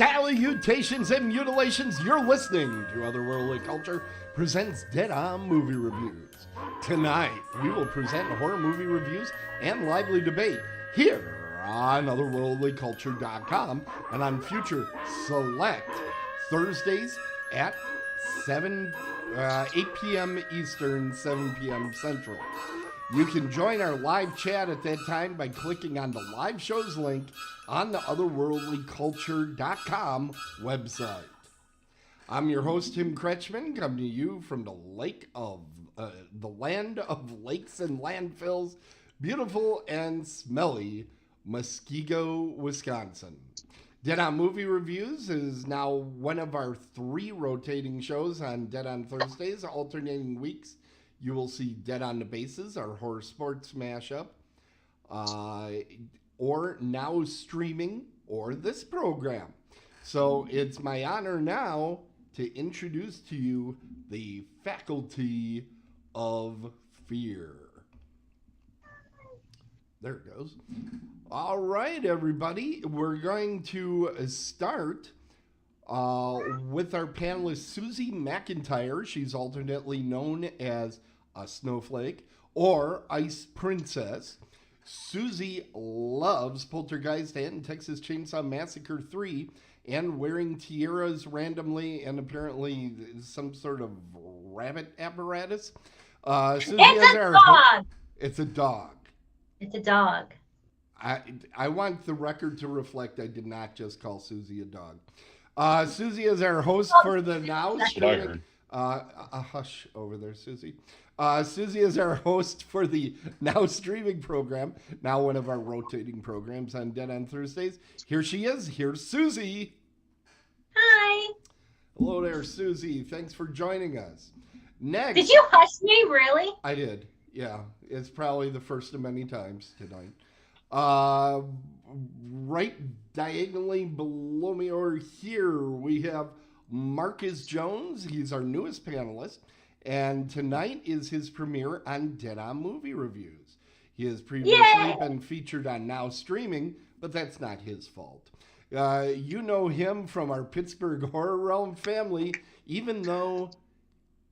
Salutations and mutilations. You're listening to Otherworldly Culture presents Dead On Movie Reviews. Tonight, we will present horror movie reviews and lively debate here on Otherworldlyculture.com and on future select Thursdays at 8 p.m. Eastern, 7 p.m. Central. You can join our live chat at that time by clicking on the live shows link on the Otherworldlyculture.com website. I'm your host, Tim Kretschmann, coming to you from the land of lakes and landfills, beautiful and smelly Muskego, Wisconsin. Dead On Movie Reviews is now one of our 3 rotating shows on Dead On Thursdays, alternating weeks. You will see Dead on the Bases, our horror sports mashup, or now streaming, or this program. So it's my honor now to introduce to you the Faculty of Fear. There it goes. All right, everybody. We're going to start with our panelist, Suzy MacIntyre. She's alternately known as a Snowflake or Ice Princess. Suzy loves Poltergeist and Texas Chainsaw Massacre 3 and wearing tiaras randomly and apparently some sort of rabbit apparatus. Suzy it's a dog. It's a dog. It's a dog. I want the record to reflect I did not just call Suzy a dog. Suzy is our host for the now streaming. Hush over there, Suzy. Suzy is our host for the now streaming program, now one of our rotating programs on Dead on Thursdays. Here she is. Here's Suzy. Hi. Hello there, Suzy. Thanks for joining us. Next. Did you hush me, really? I did. Yeah. It's probably the first of many times tonight. Right diagonally below me over here, we have Marcus Jones. He's our newest panelist. And tonight is his premiere on Dead On Movie Reviews. He has previously been featured on Now Streaming, but that's not his fault. You know him from our Pittsburgh Horror Realm family, even though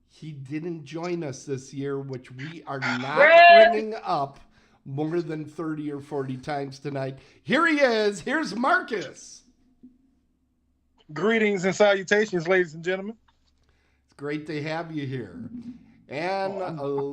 he didn't join us this year, which we are not bringing up more than 30 or 40 times tonight. Here he is. Here's Marcus. Greetings and salutations, ladies and gentlemen. Great to have you here. And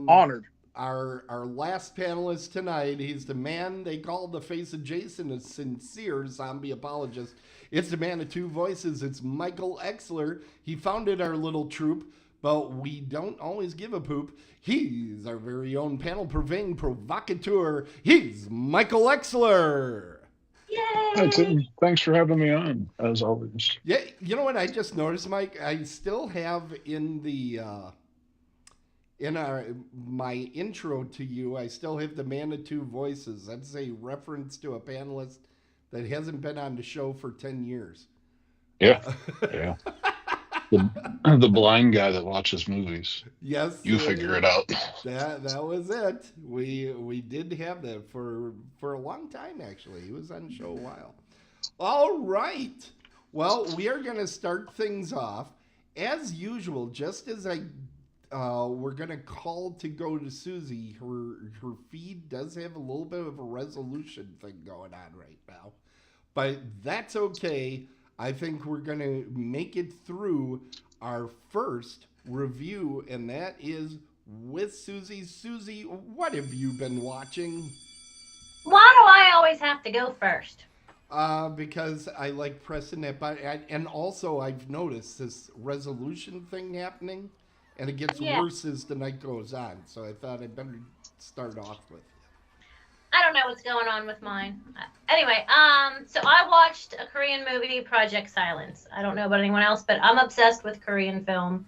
honored. Our last panelist tonight, he's the man they call the face of Jason, a sincere zombie apologist. It's the man of 2 voices. It's Michael Exler. He founded our little troupe, but we don't always give a poop. He's our very own panel-purveying provocateur. He's Michael Exler. Yay! Thanks for having me on, as always. Yeah, you know what I just noticed, Mike? I still have in the my intro to you, I still have the man of 2 voices. That's a reference to a panelist that hasn't been on the show for 10 years. Yeah, yeah. The blind guy that watches movies. Yes, you figure it out. That was it. We did have that for a long time, actually. He was on the show a while. All right. Well, we are going to start things off as usual. Just as we're going to call to go to Suzy. Her feed does have a little bit of a resolution thing going on right now, but that's okay. I think we're going to make it through our first review, and that is with Suzy. Suzy, what have you been watching? Why do I always have to go first? Because I like pressing that button. And also, I've noticed this resolution thing happening, and it gets worse as the night goes on. So I thought I'd better start off with. I don't know what's going on with mine. Anyway, so I watched a Korean movie, Project Silence. I don't know about anyone else, but I'm obsessed with Korean film.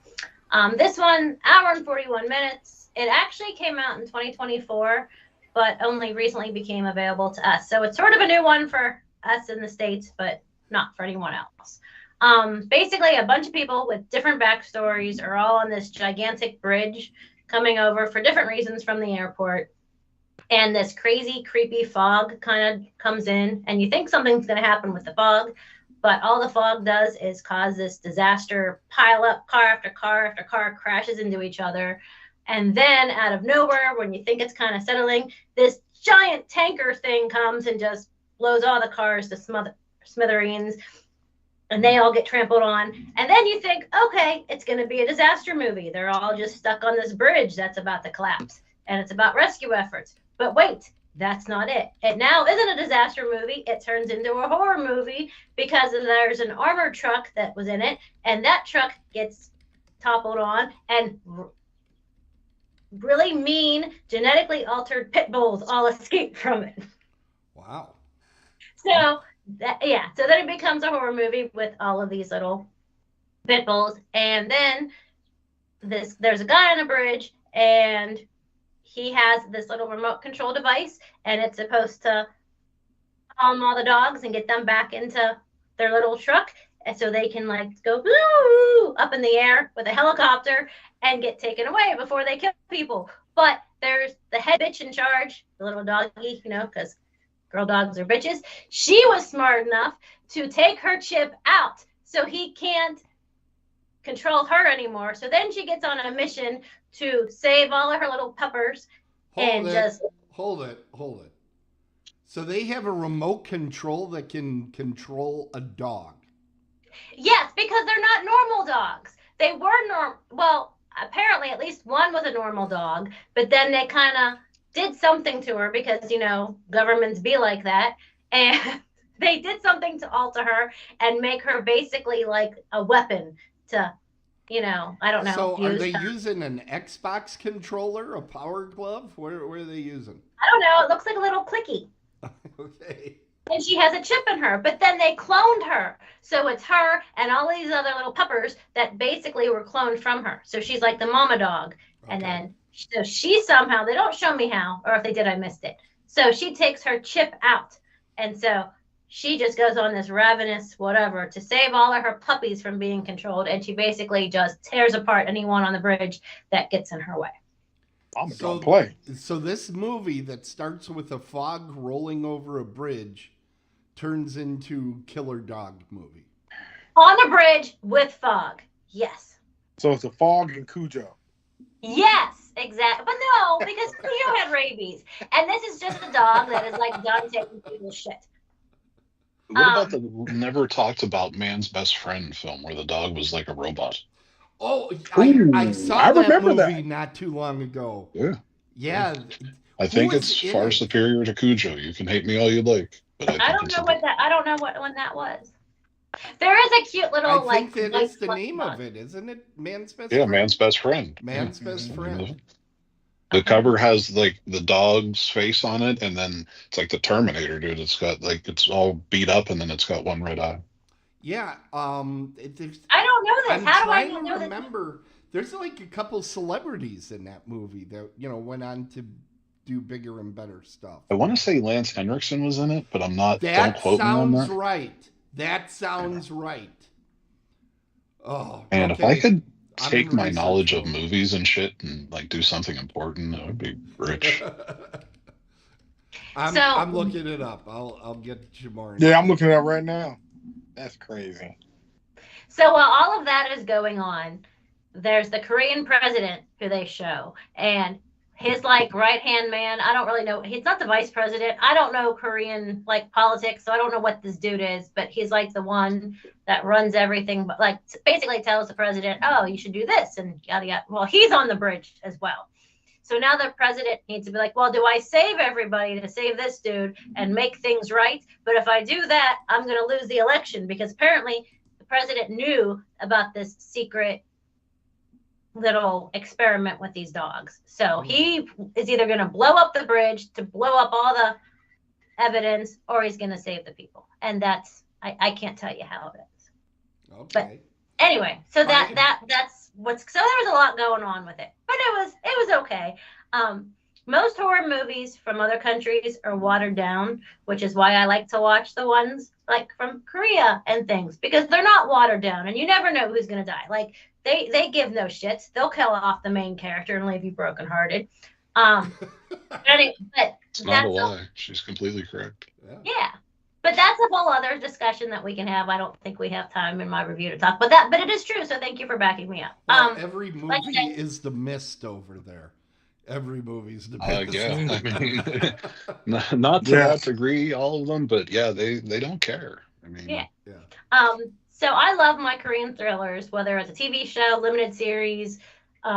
This one, hour and 41 minutes. It actually came out in 2024, but only recently became available to us. So it's sort of a new one for us in the States, but not for anyone else. Basically, a bunch of people with different backstories are all on this gigantic bridge coming over for different reasons from the airport. And this crazy, creepy fog kind of comes in, and you think something's going to happen with the fog, But all the fog does is cause this disaster, pile up, car after car after car crashes into each other. And then out of nowhere, when you think it's kind of settling, this giant tanker thing comes and just blows all the cars to smithereens. And they all get trampled on. And then you think, okay, it's going to be a disaster movie. They're all just stuck on this bridge that's about to collapse. And it's about rescue efforts. But wait, that's not it. It now isn't a disaster movie. It turns into a horror movie because there's an armored truck that was in it. And that truck gets toppled on. And really mean, genetically altered pit bulls all escape from it. Wow. So then it becomes a horror movie with all of these little pit bulls. And then there's a guy on a bridge, and he has this little remote control device, and it's supposed to calm all the dogs and get them back into their little truck, and so they can like go up in the air with a helicopter and get taken away before they kill people. But there's the head bitch in charge, the little doggy, because girl dogs are bitches. She was smart enough to take her chip out so he can't control her anymore. So then she gets on a mission to save all of her little puppers. Hold it. So they have a remote control that can control a dog. Yes, because they're not normal dogs. They were well, apparently at least one was a normal dog, but then they kind of did something to her because, governments be like that. And they did something to alter her and make her basically like a weapon to, I don't know. So are they using an Xbox controller, a power glove? What are they using? I don't know. It looks like a little clicky. Okay. And she has a chip in her, but then they cloned her. So it's her and all these other little puppers that basically were cloned from her. So she's like the mama dog. Okay. And then so she somehow, they don't show me how, or if they did, I missed it. So she takes her chip out. And so she just goes on this ravenous whatever to save all of her puppies from being controlled. And she basically just tears apart anyone on the bridge that gets in her way. I'm gonna play. So this movie that starts with a fog rolling over a bridge turns into Killer Dog movie. On a bridge with fog. Yes. So it's a fog and Cujo. Yes, exactly. But no, because Cujo had rabies. And this is just a dog that is like done taking people's shit. What about the never talked about Man's Best Friend film where the dog was like a robot? Oh, Ooh, I saw that movie not too long ago. Yeah. Yeah. I think it's far superior to Cujo. You can hate me all you like. But I don't know what one that was. There is a cute little I think that is the name of it, isn't it? Man's Best Friend? Yeah, Man's Best Friend. Man's Best Friend. The cover has like the dog's face on it, and then it's like the Terminator, dude. It's got like it's all beat up, and then it's got one red eye. Yeah. I don't know this. How do I know this? Remember, there's like a couple celebrities in that movie that went on to do bigger and better stuff. I want to say Lance Henriksen was in it, but I'm not. That don't quote me on that. That sounds right. Oh, and if I could take my knowledge of movies and shit and like do something important, I would be rich. I'm looking it up. I'll get you more. Yeah, I'm looking it up right now. That's crazy. So while all of that is going on, there's the Korean president who they show, and his like right-hand man, I don't really know. He's not the vice president. I don't know Korean like politics, so I don't know what this dude is, but he's like the one that runs everything, but like basically tells the president, oh, you should do this and yada yada. Well, he's on the bridge as well. So now the president needs to be like, well, do I save everybody to save this dude and make things right? But if I do that, I'm going to lose the election because apparently the president knew about this secret little experiment with these dogs. So he is either going to blow up the bridge to blow up all the evidence, or he's going to save the people. And that's, I can't tell you how it is. Okay. But anyway, so that's what's, so there was a lot going on with it, but it was okay. Most horror movies from other countries are watered down, which is why I like to watch the ones like from Korea and things, because they're not watered down and you never know who's going to die. Like they give no shits. They'll kill off the main character and leave you brokenhearted. But It's not a lie. She's completely correct. Yeah. But that's a whole other discussion that we can have. I don't think we have time in my review to talk about that, but it is true. So thank you for backing me up. Well, every movie like I said, is The Mist over there. Every movie's The Mist. Yeah, I mean, not to that degree, all of them, but yeah, they don't care. I mean, yeah. So I love my Korean thrillers, whether it's a TV show, limited series,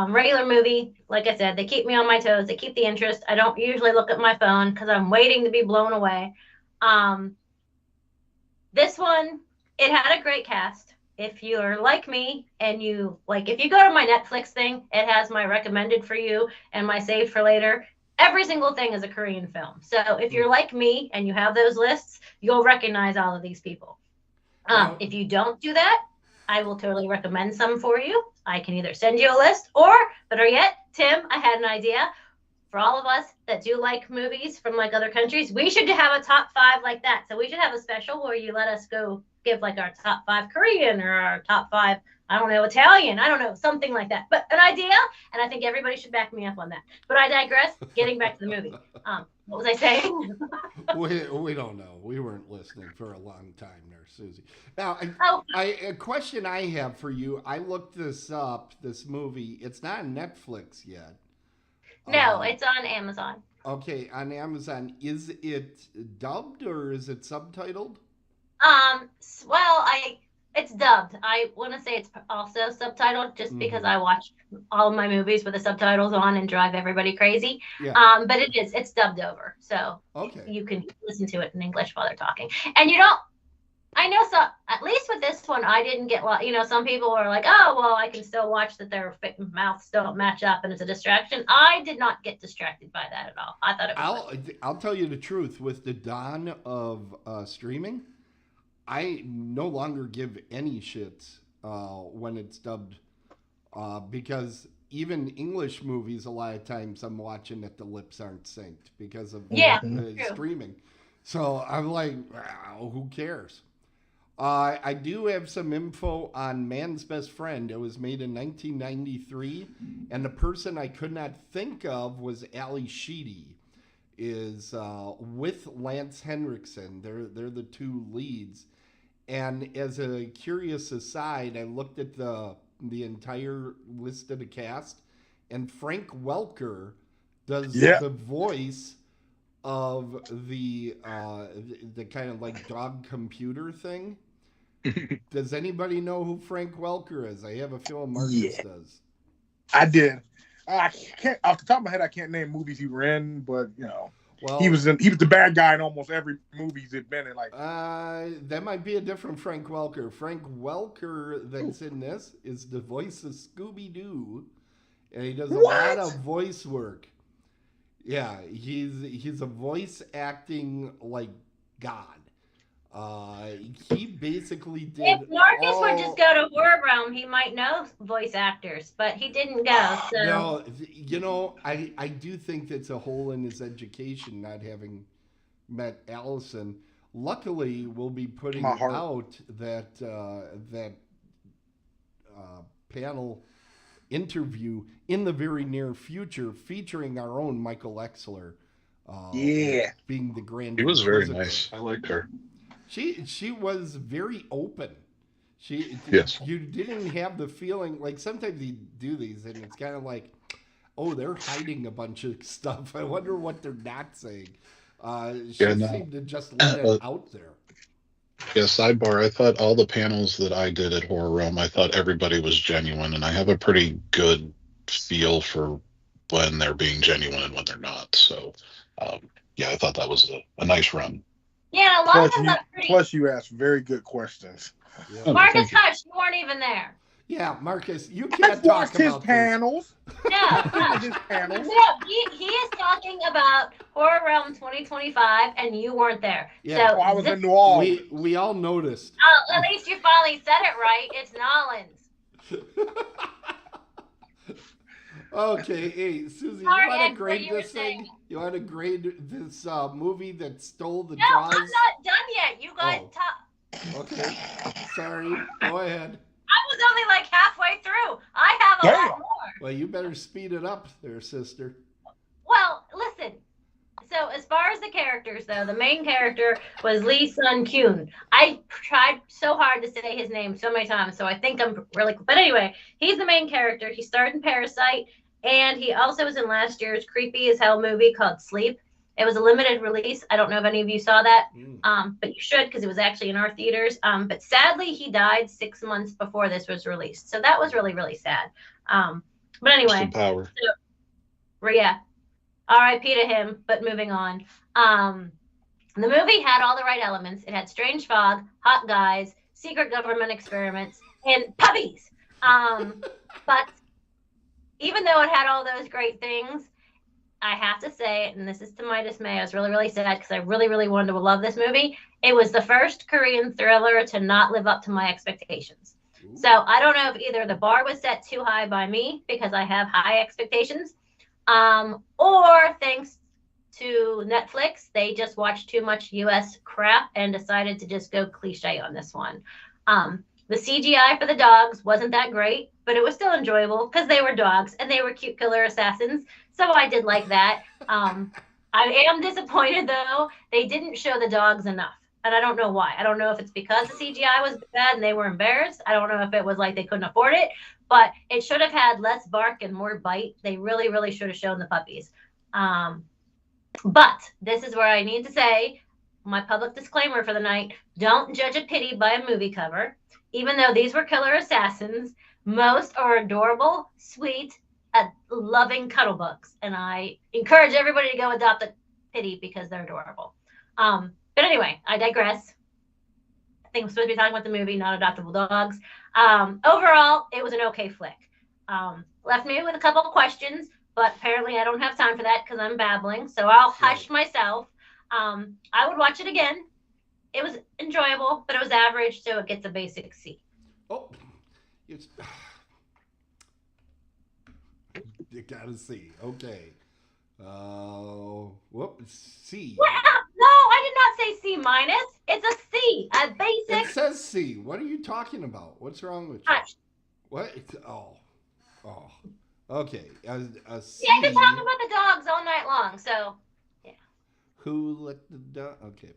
regular movie. Like I said, they keep me on my toes. They keep the interest. I don't usually look at my phone because I'm waiting to be blown away. This one, it had a great cast. If you're like me and if you go to my Netflix thing, it has my recommended for you and my saved for later. Every single thing is a Korean film. So if you're like me and you have those lists, you'll recognize all of these people. If you don't do that, I will totally recommend some for you. I can either send you a list or, better yet, Tim, I had an idea. For all of us that do like movies from like other countries, we should have a top 5 like that. So we should have a special where you let us go give like our top 5 Korean or our top 5, I don't know, Italian. I don't know, something like that. But an idea, and I think everybody should back me up on that. But I digress. Getting back to the movie. What was I saying? we don't know. We weren't listening for a long time there, Susie. Now, a question I have for you. I looked this up, this movie. It's not on Netflix yet. No, it's on Amazon. Okay, on Amazon. Is it dubbed or is it subtitled? Well, it's dubbed. I want to say it's also subtitled just because I watch all of my movies with the subtitles on and drive everybody crazy. Yeah. But it's dubbed over. So you can listen to it in English while they're talking. And I know, so at least with this one, I didn't get, some people were like, oh, well, I can still watch that their mouths don't match up and it's a distraction. I did not get distracted by that at all. I thought it was I'll tell you the truth. With the dawn of streaming, I no longer give any shits when it's dubbed because even English movies, a lot of times I'm watching that the lips aren't synced because of the streaming. So I'm like, who cares? I do have some info on Man's Best Friend. It was made in 1993, and the person I could not think of was Ali Sheedy. Is with Lance Henriksen. They're the two leads. And as a curious aside, I looked at the entire list of the cast, and Frank Welker does the voice of the kind of like dog computer thing. Does anybody know who Frank Welker is? I have a feeling Marcus does. I did. I can't off the top of my head. I can't name movies he were in, but well, he was the bad guy in almost every movie he's been in. Like that might be a different Frank Welker. Frank Welker that's in this is the voice of Scooby Doo, and he does a lot of voice work. Yeah, he's a voice acting like God. He basically did. If Marcus would just go to Horror Realm, he might know voice actors, but he didn't go. So no, I do think that's a hole in his education, not having met Allison. Luckily, we'll be putting out that panel interview in the very near future, featuring our own Michael Exler. Being the grand. He was very nice. I liked her. She was very open. You didn't have the feeling, like sometimes you do these and it's kind of like, oh, they're hiding a bunch of stuff. I wonder what they're not saying. Seemed to just let it out there. Yeah, sidebar, I thought all the panels that I did at Horror Realm, I thought everybody was genuine, and I have a pretty good feel for when they're being genuine and when they're not. So, I thought that was a nice run. Yeah, a lot of them got pretty... Plus, you asked very good questions. Yeah. Marcus, hush, you weren't even there. Yeah, Marcus, you can't talk about his panels. No, his panels. No, he is talking about Horror Realm 2025, and you weren't there. Yeah, so I was in New Orleans. We all noticed. Oh, at least you finally said it right. It's Nolans. Okay, hey, Susie, you want to grade this thing? You want to grade this movie that stole the Jaws? No, I'm not done yet. You guys talk. Okay, sorry. Go ahead. I was only like halfway through. I have a lot more. Well, you better speed it up there, sister. Well, listen. So as far as the characters, though, the main character was Lee Sun-kyun. I tried so hard to say his name so many times, so I think I'm really. But anyway, he's the main character. He starred in Parasite, and he also was in last year's creepy as hell movie called Sleep. It was a limited release. I don't know if any of you saw that, but you should because it was actually in our theaters. But sadly, he died 6 months before this was released, so that was really, really sad. But anyway, power. So, yeah. R.I.P. to him, but moving on. The movie had all the right elements. It had strange fog, hot guys, secret government experiments, and puppies. But even though it had all those great things, I have to say, and this is to my dismay, I was really, really sad because I really, really wanted to love this movie. It was the first Korean thriller to not live up to my expectations. Ooh. So I don't know if either the bar was set too high by me because I have high expectations, or thanks to Netflix, they just watched too much US crap and decided to just go cliche on this one. The CGI for the dogs wasn't that great, but it was still enjoyable because they were dogs and they were cute killer assassins. So I did like that. I am disappointed, though. They didn't show the dogs enough. And I don't know why. I don't know if it's because the CGI was bad and they were embarrassed. I don't know if it was like they couldn't afford it. But it should have had less bark and more bite. They really, really should have shown the puppies. But this is where I need to say my public disclaimer for the night. Don't judge a pity by a movie cover. Even though these were killer assassins, most are adorable, sweet, loving cuddle books. And I encourage everybody to go adopt a pity because they're adorable. But anyway, I digress. I think I'm supposed to be talking about the movie, not adoptable dogs. Overall, it was an okay flick. Left me with a couple of questions, but apparently I don't have time for that because I'm babbling. So I'll hush myself. I would watch it again. It was enjoyable, but it was average, so it gets a basic C. Oh, it's... You gotta see. Okay. C. Well, no, I did not say C minus. It's a C. A basic. It says C. What are you talking about? What's wrong with you? What? Oh. Okay. A C. Yeah, I've been talking about the dogs all night long, so yeah. Who let the dog? Okay.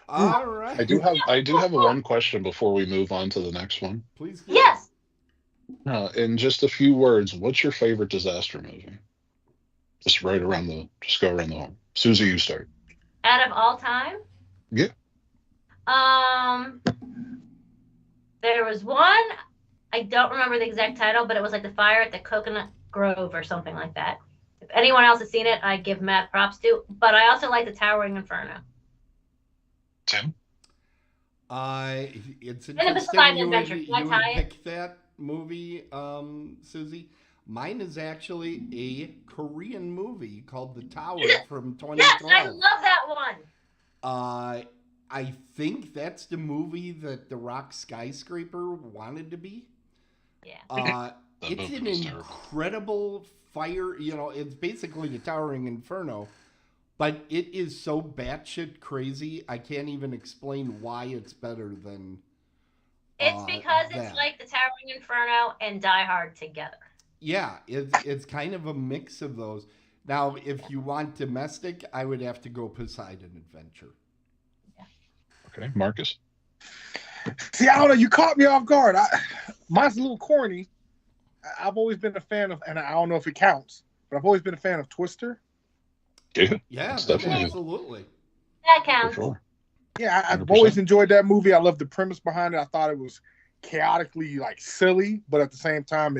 All right. I do have one question before we move on to the next one. Please. Yes. In just a few words, what's your favorite disaster movie? Just go around the horn. Suzy, you start. Out of all time? Yeah. There was one, I don't remember the exact title, but it was like the fire at the Coconut Grove or something like that. If anyone else has seen it, I give mad props to. But I also like the Towering Inferno. Tim? It's interesting you would pick that movie, Suzy. Mine is actually a Korean movie called The Tower from 2012. Yes, I love that one. I think that's the movie that The Rock Skyscraper wanted to be. Yeah. It's an incredible fire. It's basically the Towering Inferno, but it is so batshit crazy. I can't even explain why it's better than. It's because it's like the Towering Inferno and Die Hard together. Yeah, it's kind of a mix of those. Now, if you want domestic, I would have to go Poseidon Adventure. Yeah. Okay, Marcus? See, I don't know. You caught me off guard. Mine's a little corny. I've always been a fan of, and I don't know if it counts, but I've always been a fan of Twister. Yeah, definitely. Absolutely. That counts. For sure. Yeah, I've always enjoyed that movie. I love the premise behind it. I thought it was chaotically silly, but at the same time,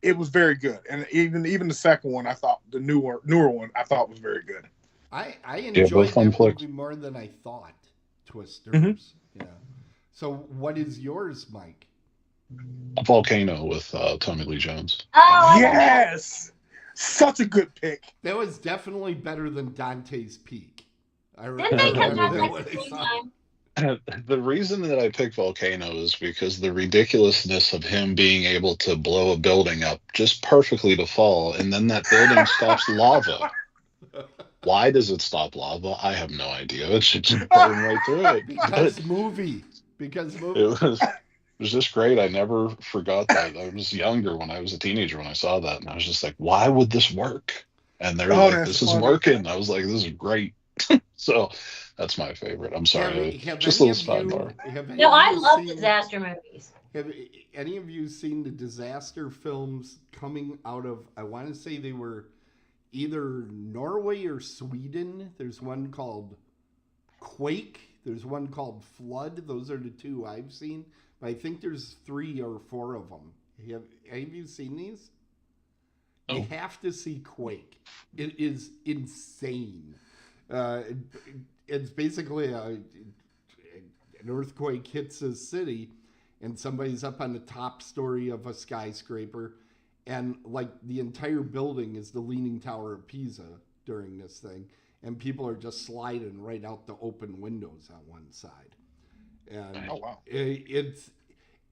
it was very good. And even the second one, I thought the newer one, I thought was very good. I enjoyed that movie more than I thought. Twisters. Mm-hmm. Yeah. So what is yours, Mike? Volcano with Tommy Lee Jones. Oh, yes, such a good pick. That was definitely better than Dante's Peak. Didn't they come out at the same time? The reason that I picked Volcano is because the ridiculousness of him being able to blow a building up just perfectly to fall, and then that building stops lava. Why does it stop lava? I have no idea. It should just burn right through it. Because movie. It was just great. I never forgot that. I was younger when I was a teenager when I saw that, and I was just like, why would this work? and they're Oh, like, that's "This is funny. working." I was like, "This is great." So that's my favorite. I'm sorry, Have just a any little of you sidebar. have any No, of I you love seen disaster movies. have any of you seen the disaster films coming out of, I want to say they were either Norway or Sweden? There's one called Quake. There's one called Flood. Those are the two I've seen. But I think there's 3 or 4 of them. Have you seen these? You Oh. have to see Quake. It is insane. Uh, it's basically an earthquake hits a city, and somebody's up on the top story of a skyscraper, and like the entire building is the Leaning Tower of Pisa during this thing, and people are just sliding right out the open windows on one side. And Oh, wow. it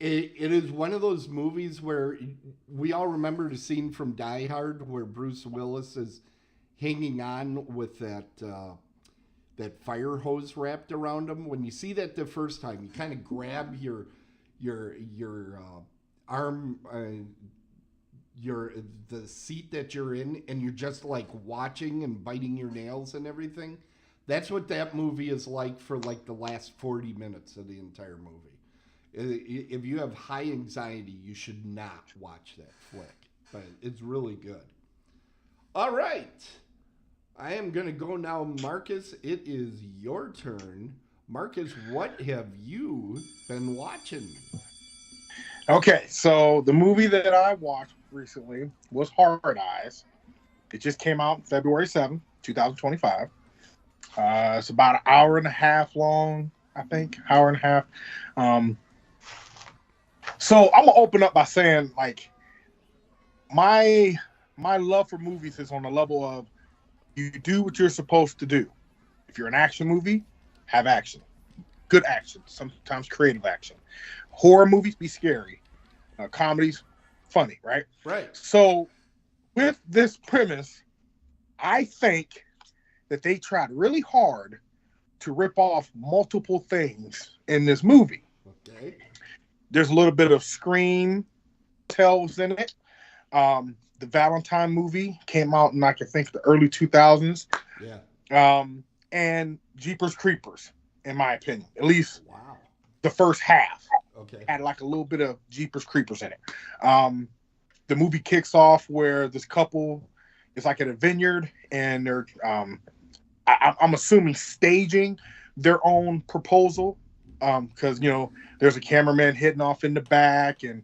is one of those movies where we all remember the scene from Die Hard where Bruce Willis is hanging on with that fire hose wrapped around him. When you see that the first time, you kind of grab your arm, the seat that you're in, and you're just like watching and biting your nails and everything. That's what that movie is like for like the last 40 minutes of the entire movie. If you have high anxiety, you should not watch that flick, but it's really good. All right. I am going to go now, Marcus. It is your turn. Marcus, what have you been watching? Okay, so the movie that I watched recently was Hard Eyes. It just came out February 7th, 2025. It's about an hour and a half long, I think. Hour and a half. So I'm gonna open up by saying, like, my love for movies is on the level of you do what you're supposed to do. If you're an action movie, have action. Good action, sometimes creative action. Horror movies be scary. Comedies, funny, right? Right. So with this premise, I think that they tried really hard to rip off multiple things in this movie. Okay. There's a little bit of Scream tells in it. The Valentine movie came out in, like, I think, the early 2000s. Yeah. And Jeepers Creepers, in my opinion. At least Wow. the first half Okay. had like a little bit of Jeepers Creepers in it. The movie kicks off where this couple is like at a vineyard, and they're, I'm assuming, staging their own proposal. Because, you know, there's a cameraman hitting off in the back, and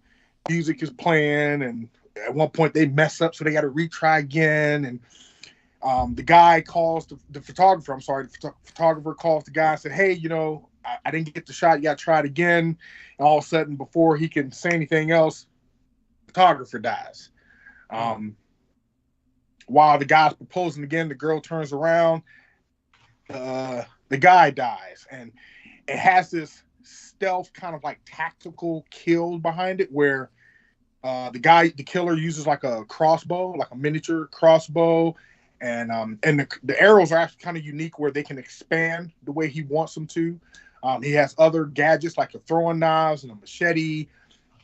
music is playing, and at one point they mess up, so they got to retry again. And the guy calls the photographer. I'm sorry, the photographer calls the guy and said, "Hey, you know, I didn't get the shot. You got to try it again." And all of a sudden, before he can say anything else, the photographer dies. While the guy's proposing again, the girl turns around. The guy dies, and it has this stealth kind of like tactical kill behind it, where the killer uses like a crossbow, like a miniature crossbow, and the arrows are actually kind of unique where they can expand the way he wants them to. He has other gadgets like a throwing knives and a machete,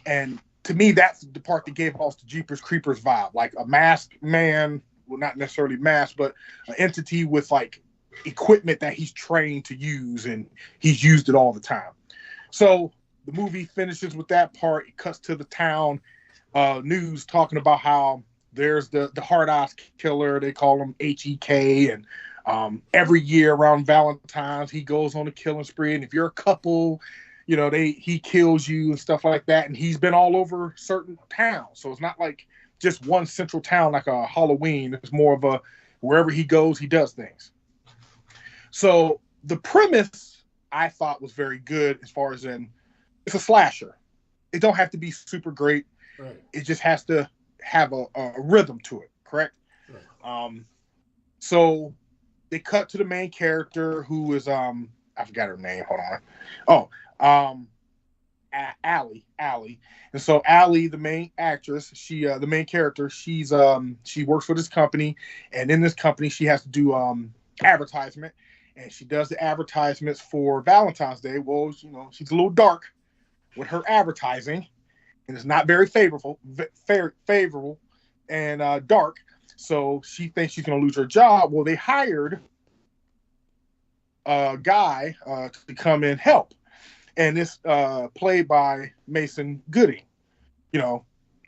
and to me, that's the part that gave off the Jeepers Creepers vibe, like a masked man, well, not necessarily masked, but an entity with like equipment that he's trained to use, and he's used it all the time. So the movie finishes with that part. It cuts to the town news talking about how there's the Hard Eyes killer. They call him HEK, and every year around Valentine's he goes on a killing spree. And if you're a couple, you know, he kills you and stuff like that. And he's been all over certain towns, so it's not like just one central town like a Halloween. It's more of a wherever he goes, he does things. So the premise I thought was very good, as far as in it's a slasher. It don't have to be super great. Right. It just has to have a rhythm to it, correct? Right. So they cut to the main character, who is I forgot her name. Hold on. Allie. And so Allie, the main actress, the main character, she works for this company, and in this company she has to do advertisement, and she does the advertisements for Valentine's Day. Well, you know, she's a little dark with her advertising, and it's not very favorable and dark. So she thinks she's going to lose her job. Well, they hired a guy to come and help. And this played by Mason Gooding,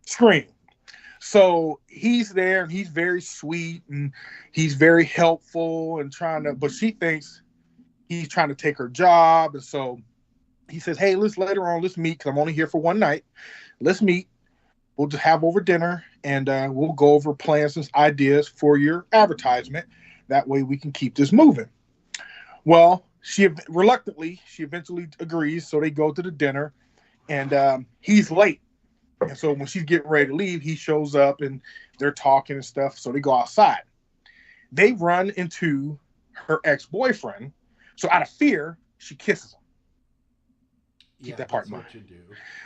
Scream. So he's there and he's very sweet and he's very helpful and but she thinks he's trying to take her job. And so he says, hey, let's meet because I'm only here for one night. Let's meet. We'll just have over dinner and we'll go over plans and ideas for your advertisement. That way we can keep this moving. Well, she eventually agrees. So they go to the dinner and he's late. And so when she's getting ready to leave, he shows up and they're talking and stuff. So they go outside. They run into her ex-boyfriend. So out of fear, she kisses him. Keep that part in mind. What you do.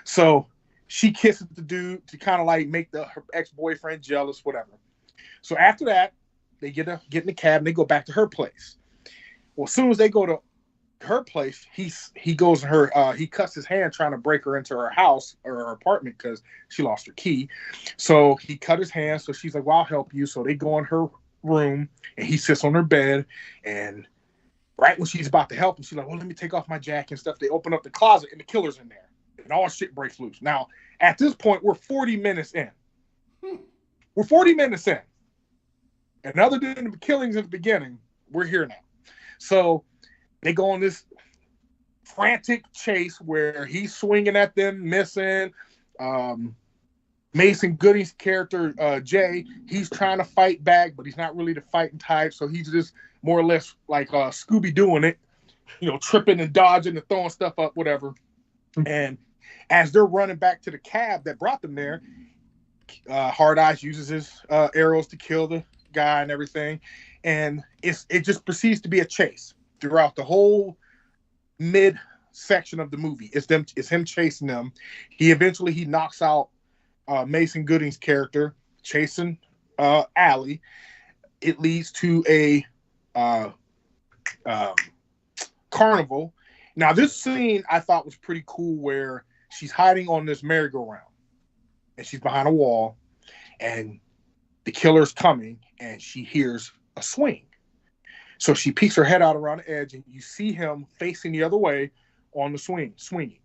So she kisses the dude to kind of like make her ex-boyfriend jealous, whatever. So after that, they get in the cab and they go back to her place. Well, as soon as they go to her place, he goes to her. He cuts his hand trying to break her into her house or her apartment because she lost her key. So he cut his hand. So she's like, "Well, I'll help you." So they go in her room and he sits on her bed. And right when she's about to help him, she's like, "Well, let me take off my jacket and stuff." They open up the closet and the killer's in there, and all shit breaks loose. Now at this point, we're 40 minutes in. We're 40 minutes in, and other than the killings at the beginning, we're here now. So they go on this frantic chase where he's swinging at them, missing. Mason Gooding's character, Jay, he's trying to fight back, but he's not really the fighting type. So he's just more or less like Scooby doing it, tripping and dodging and throwing stuff up, whatever. And as they're running back to the cab that brought them there, Hard Eyes uses his arrows to kill the guy and everything. And it just proceeds to be a chase throughout the whole mid section of the movie. It's him chasing them. He knocks out Mason Gooding's character chasing Allie. It leads to a carnival. Now this scene I thought was pretty cool where she's hiding on this merry-go-round and she's behind a wall and the killer's coming and she hears a swing. So she peeks her head out around the edge and you see him facing the other way on the swinging.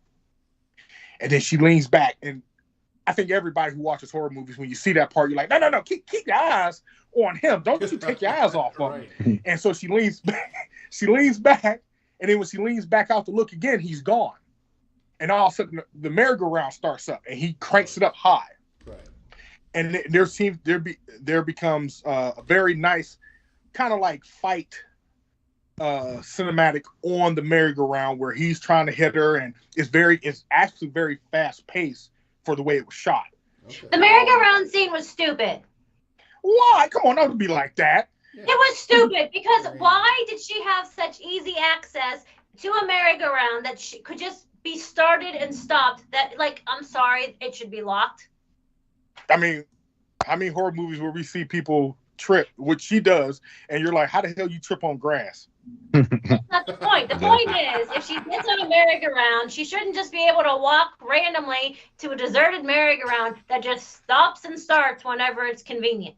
And then she leans back. And I think everybody who watches horror movies, when you see that part, you're like, no, keep your eyes on him. Don't you take your eyes off of him. And so she leans back. And then when she leans back out to look again, he's gone. And all of a sudden the merry-go-round starts up and he cranks it up high. Right. And there becomes a very nice kind of like fight cinematic on the merry-go-round where he's trying to hit her, and it's actually very fast paced for the way it was shot. Okay. The merry-go-round scene was stupid. Why? Come on, don't be like that. Yeah. It was stupid because why did she have such easy access to a merry-go-round that she could just be started and stopped? That, like, I'm sorry, it should be locked. I mean, how many horror movies where we see people trip, which she does, and you're like, how the hell you trip on grass? That's not the point. The point is, if she gets on a merry-go-round, she shouldn't just be able to walk randomly to a deserted merry-go-round that just stops and starts whenever it's convenient.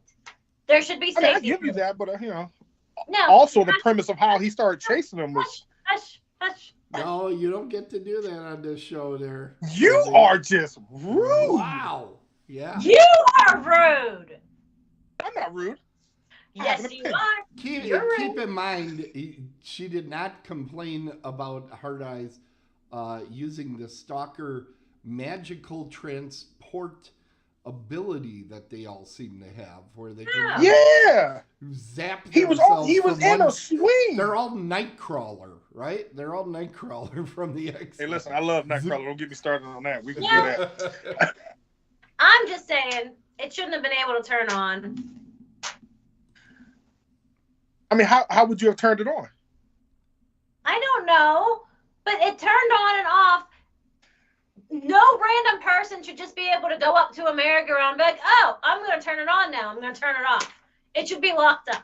There should be safety. I give you that, but also the premise of how he started chasing them was hush. No, you don't get to do that on this show there. You are just rude. Wow. Yeah. You are rude. I'm not rude. Yes, you are. Keep in mind, she did not complain about Hard Eyes using the stalker magical transport ability that they all seem to have, where they can zap themselves. He was in a swing. They're all Nightcrawler, right? They're all Nightcrawler from the X. Hey, listen, I love Nightcrawler. Don't get me started on that. We can do that. I'm just saying, it shouldn't have been able to turn on. I mean, how would you have turned it on? I don't know, but it turned on and off. No random person should just be able to go up to a merry-go-round and be like, oh, I'm going to turn it on now. I'm going to turn it off. It should be locked up.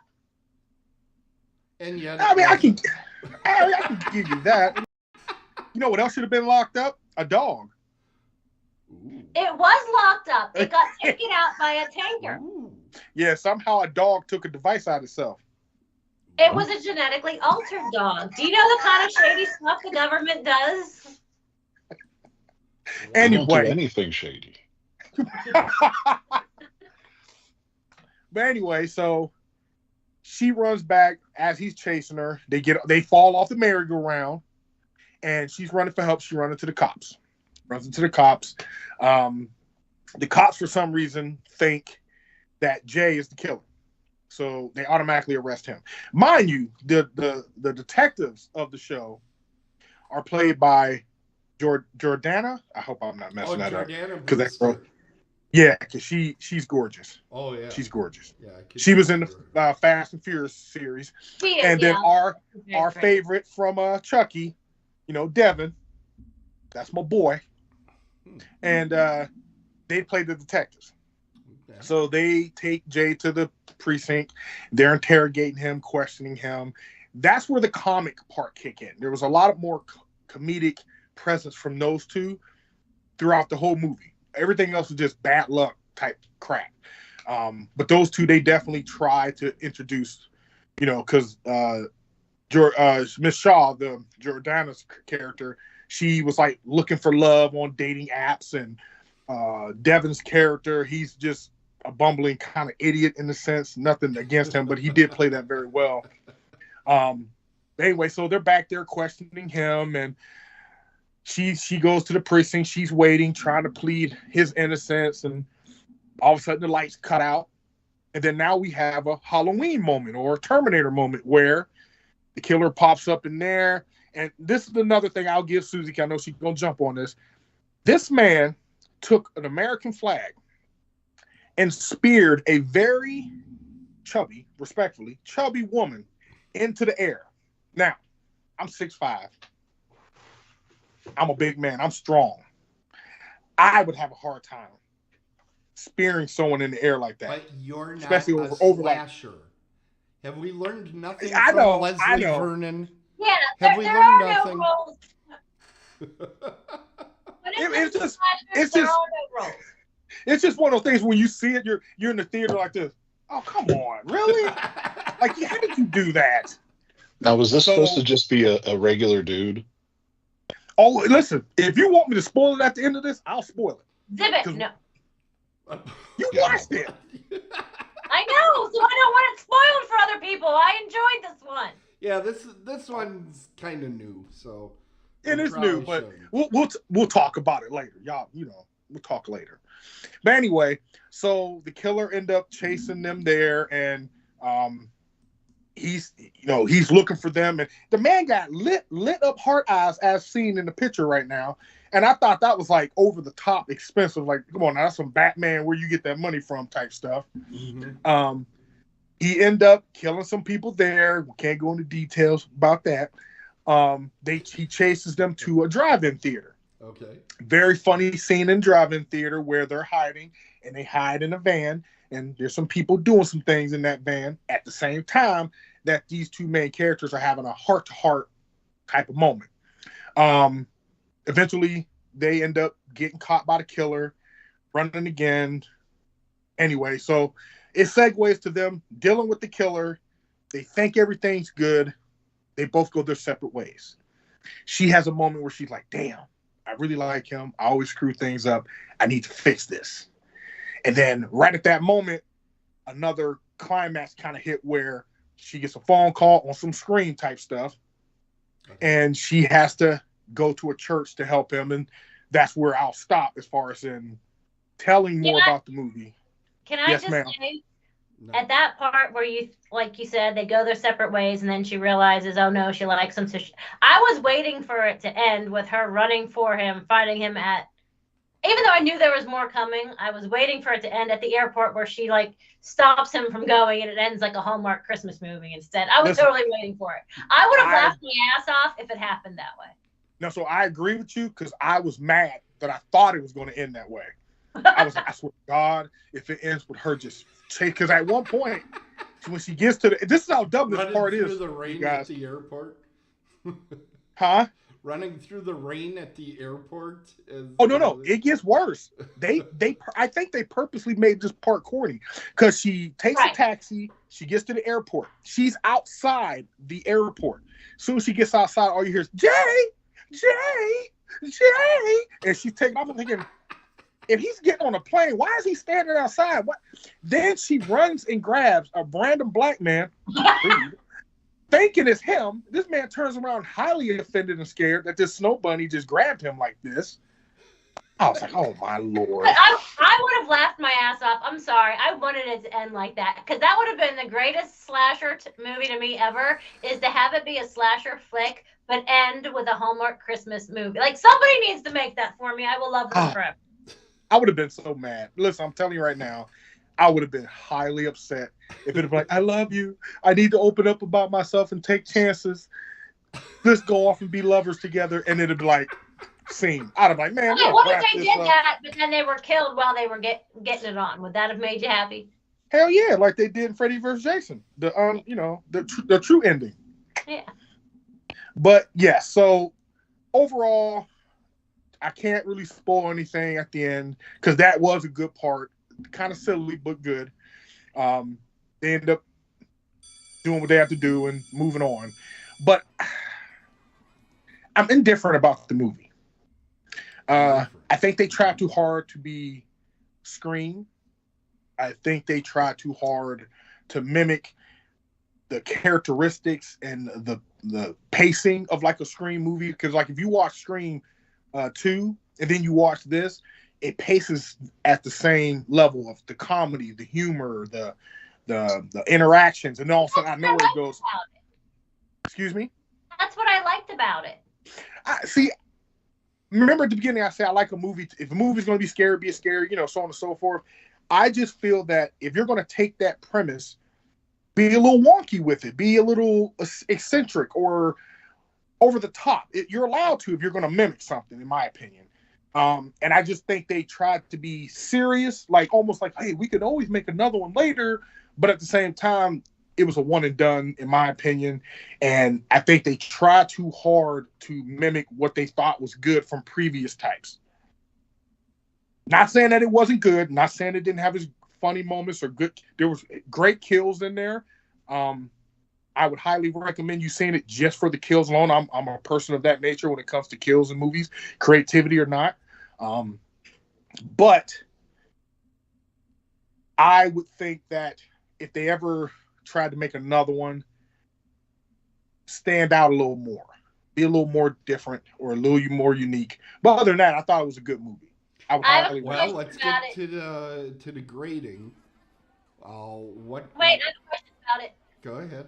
And yet, I mean, I can give you that. You know what else should have been locked up? A dog. It was locked up. It got taken out by a tanker. Ooh. Yeah, somehow a dog took a device out of itself. It was a genetically altered dog. Do you know the kind of shady stuff the government does? They don't do Anyway. anything shady. But anyway, so she runs back as he's chasing her. They fall off the merry-go-round, and she's running for help. She runs into the cops. The cops, for some reason, think that Jay is the killer, so they automatically arrest him. Mind you, the detectives of the show are played by Jordana. I hope I'm not messing that up. Because that's yeah, because she's gorgeous. Oh yeah, she's gorgeous. Yeah, she was in the Fast and Furious series, and then our favorite from Chucky, Devin. That's my boy, and they play the detectives. Okay. So they take Jay to the precinct. They're interrogating him, questioning him. That's where the comic part kick in. There was a lot of more comedic presence from those two throughout the whole movie. Everything else was just bad luck type crap. But those two, they definitely try to introduce, because Miss Shaw, the Jordana's character, she was like looking for love on dating apps, and Devin's character, he's just a bumbling kind of idiot in a sense. Nothing against him, but he did play that very well. Anyway, so they're back there questioning him, and she goes to the precinct. She's waiting, trying to plead his innocence, and all of a sudden the lights cut out. And then now we have a Halloween moment or a Terminator moment where the killer pops up in there. And this is another thing I'll give Suzy, because I know she's going to jump on this. This man took an American flag and speared a very chubby, respectfully, chubby woman into the air. Now, I'm 6'5". I'm a big man. I'm strong. I would have a hard time spearing someone in the air like that. But you're not especially a slasher. Have we learned nothing from Leslie Vernon? Yeah, have we learned nothing? No it's just one of those things when you see it, you're in the theater like this. Oh, come on, really? Like, how did you do that? Now, was this supposed to just be a regular dude? Oh, listen, if you want me to spoil it at the end of this, I'll spoil it. Exhibit, no. You watched it. I know, so I don't want it spoiled for other people. I enjoyed this one. Yeah, this one's kind of new, so it is new, but we'll talk about it later, y'all. We'll talk later. But anyway, so the killer ended up chasing them there, and he's looking for them, and the man got lit up heart eyes as seen in the picture right now. And I thought that was like over the top expensive. Like, come on, now, that's some Batman, where you get that money from type stuff. Mm-hmm. He ended up killing some people there. We can't go into details about that. He chases them to a drive-in theater. Okay. Very funny scene in drive-in theater where they're hiding, and they hide in a van, and there's some people doing some things in that van at the same time that these two main characters are having a heart-to-heart type of moment. Eventually, they end up getting caught by the killer, running again. Anyway, so it segues to them dealing with the killer. They think everything's good. They both go their separate ways. She has a moment where she's like, damn, I really like him. I always screw things up. I need to fix this. And then right at that moment, another climax kind of hit where she gets a phone call on some Scream type stuff. And she has to go to a church to help him. And that's where I'll stop as far as in telling more about the movie. Can I say, at that part where you, like you said, they go their separate ways, and then she realizes, oh no, she likes him. So I was waiting for it to end with her running for him, fighting him even though I knew there was more coming, I was waiting for it to end at the airport where she stops him from going, and it ends like a Hallmark Christmas movie instead. I was totally waiting for it. I would have laughed my ass off if it happened that way. No, so I agree with you, because I was mad that I thought it was going to end that way. I was like, I swear to God, if it ends with her just chase, because at one point, when she gets to this is how dumb this part is. the rain guys. at the airport. Huh? running through the rain at the airport. Oh no, it gets worse. I think they purposely made this part corny because she takes a taxi, she gets to the airport, she's outside the airport. As soon as she gets outside, all you hear is Jay, and she's taking off. I'm thinking, if he's getting on a plane, why is he standing outside? What? Then she runs and grabs a random black man, thinking it's him. This man turns around highly offended and scared that this snow bunny just grabbed him like this. I was like, oh my Lord. But I would have laughed my ass off. I'm sorry. I wanted it to end like that because that would have been the greatest slasher movie to me ever, is to have it be a slasher flick but end with a Hallmark Christmas movie. Like, somebody needs to make that for me. I will love them forever. I would have been so mad. Listen, I'm telling you right now, I would have been highly upset if it had been like, I love you. I need to open up about myself and take chances. Let's go off and be lovers together. And it'd be like, scene. I'd have been like, man. Yeah, what if they did that, but then they were killed while they were getting it on? Would that have made you happy? Hell yeah, like they did in Freddy vs. Jason. The true ending. Yeah. But yeah, so overall, I can't really spoil anything at the end because that was a good part. Kind of silly, but good. They end up doing what they have to do and moving on. But I'm indifferent about the movie. I think they tried too hard to be Scream. I think they tried too hard to mimic the characteristics and the pacing of like a Scream movie. Because like if you watch Scream 2 and then you watch this, it paces at the same level of the comedy, the humor, the interactions, and all of a sudden I know where it goes. Excuse me? That's what I liked about it. See, remember at the beginning I said I like a movie. If a movie's going to be scary, be scary, so on and so forth. I just feel that if you're going to take that premise, be a little wonky with it, be a little eccentric or over the top. You're allowed to if you're going to mimic something, in my opinion. And I just think they tried to be serious, like almost like, hey, we could always make another one later. But at the same time, it was a one and done, in my opinion. And I think they tried too hard to mimic what they thought was good from previous types. Not saying that it wasn't good. Not saying it didn't have its funny moments or good. There was great kills in there. I would highly recommend you seeing it just for the kills alone. I'm a person of that nature when it comes to kills in movies, creativity or not. But I would think that if they ever tried to make another one, stand out a little more, be a little more different or a little more unique. But other than that, I thought it was a good movie. Let's get to the grading. Wait, I have a question about it. Go ahead.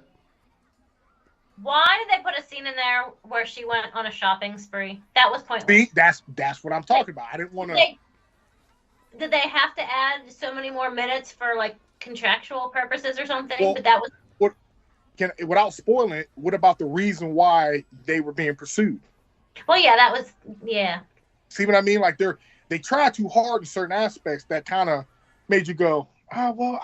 Why did they put a scene in there where she went on a shopping spree? That was pointless. See, that's what I'm talking about. I didn't want to. Did they have to add so many more minutes for like contractual purposes or something? Well, but that was. Without spoiling it, what about the reason why they were being pursued? Well, yeah, that was See what I mean? Like they tried too hard in certain aspects that kind of made you go, oh, well,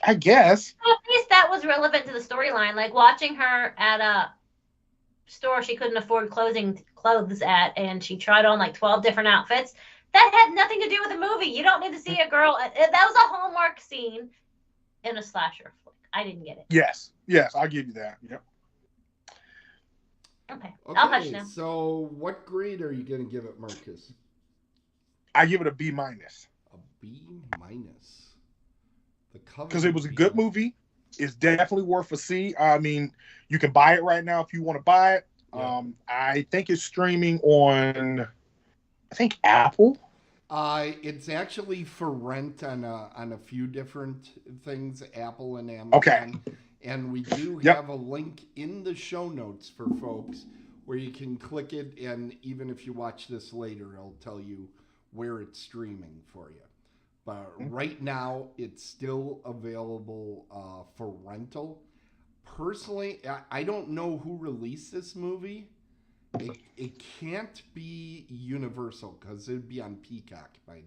I guess. Well, at least that was relevant to the storyline. Like watching her at a store she couldn't afford clothes at, and she tried on like 12 different outfits. That had nothing to do with the movie. You don't need to see a girl. That was a Hallmark scene in a slasher flick. I didn't get it. Yes, I'll give you that. Yep. Okay, I'll hush now. So what grade are you going to give it, Marcus? I give it a B-. A B-? Because it was a good movie. It's definitely worth a see. I mean, you can buy it right now if you want to buy it. Yeah. I think it's streaming on, Apple. It's actually for rent on a few different things, Apple and Amazon. Okay. And we do have a link in the show notes for folks where you can click it, and even if you watch this later, it'll tell you where it's streaming for you. But right now, it's still available for rental. Personally, I don't know who released this movie. It can't be Universal because it'd be on Peacock by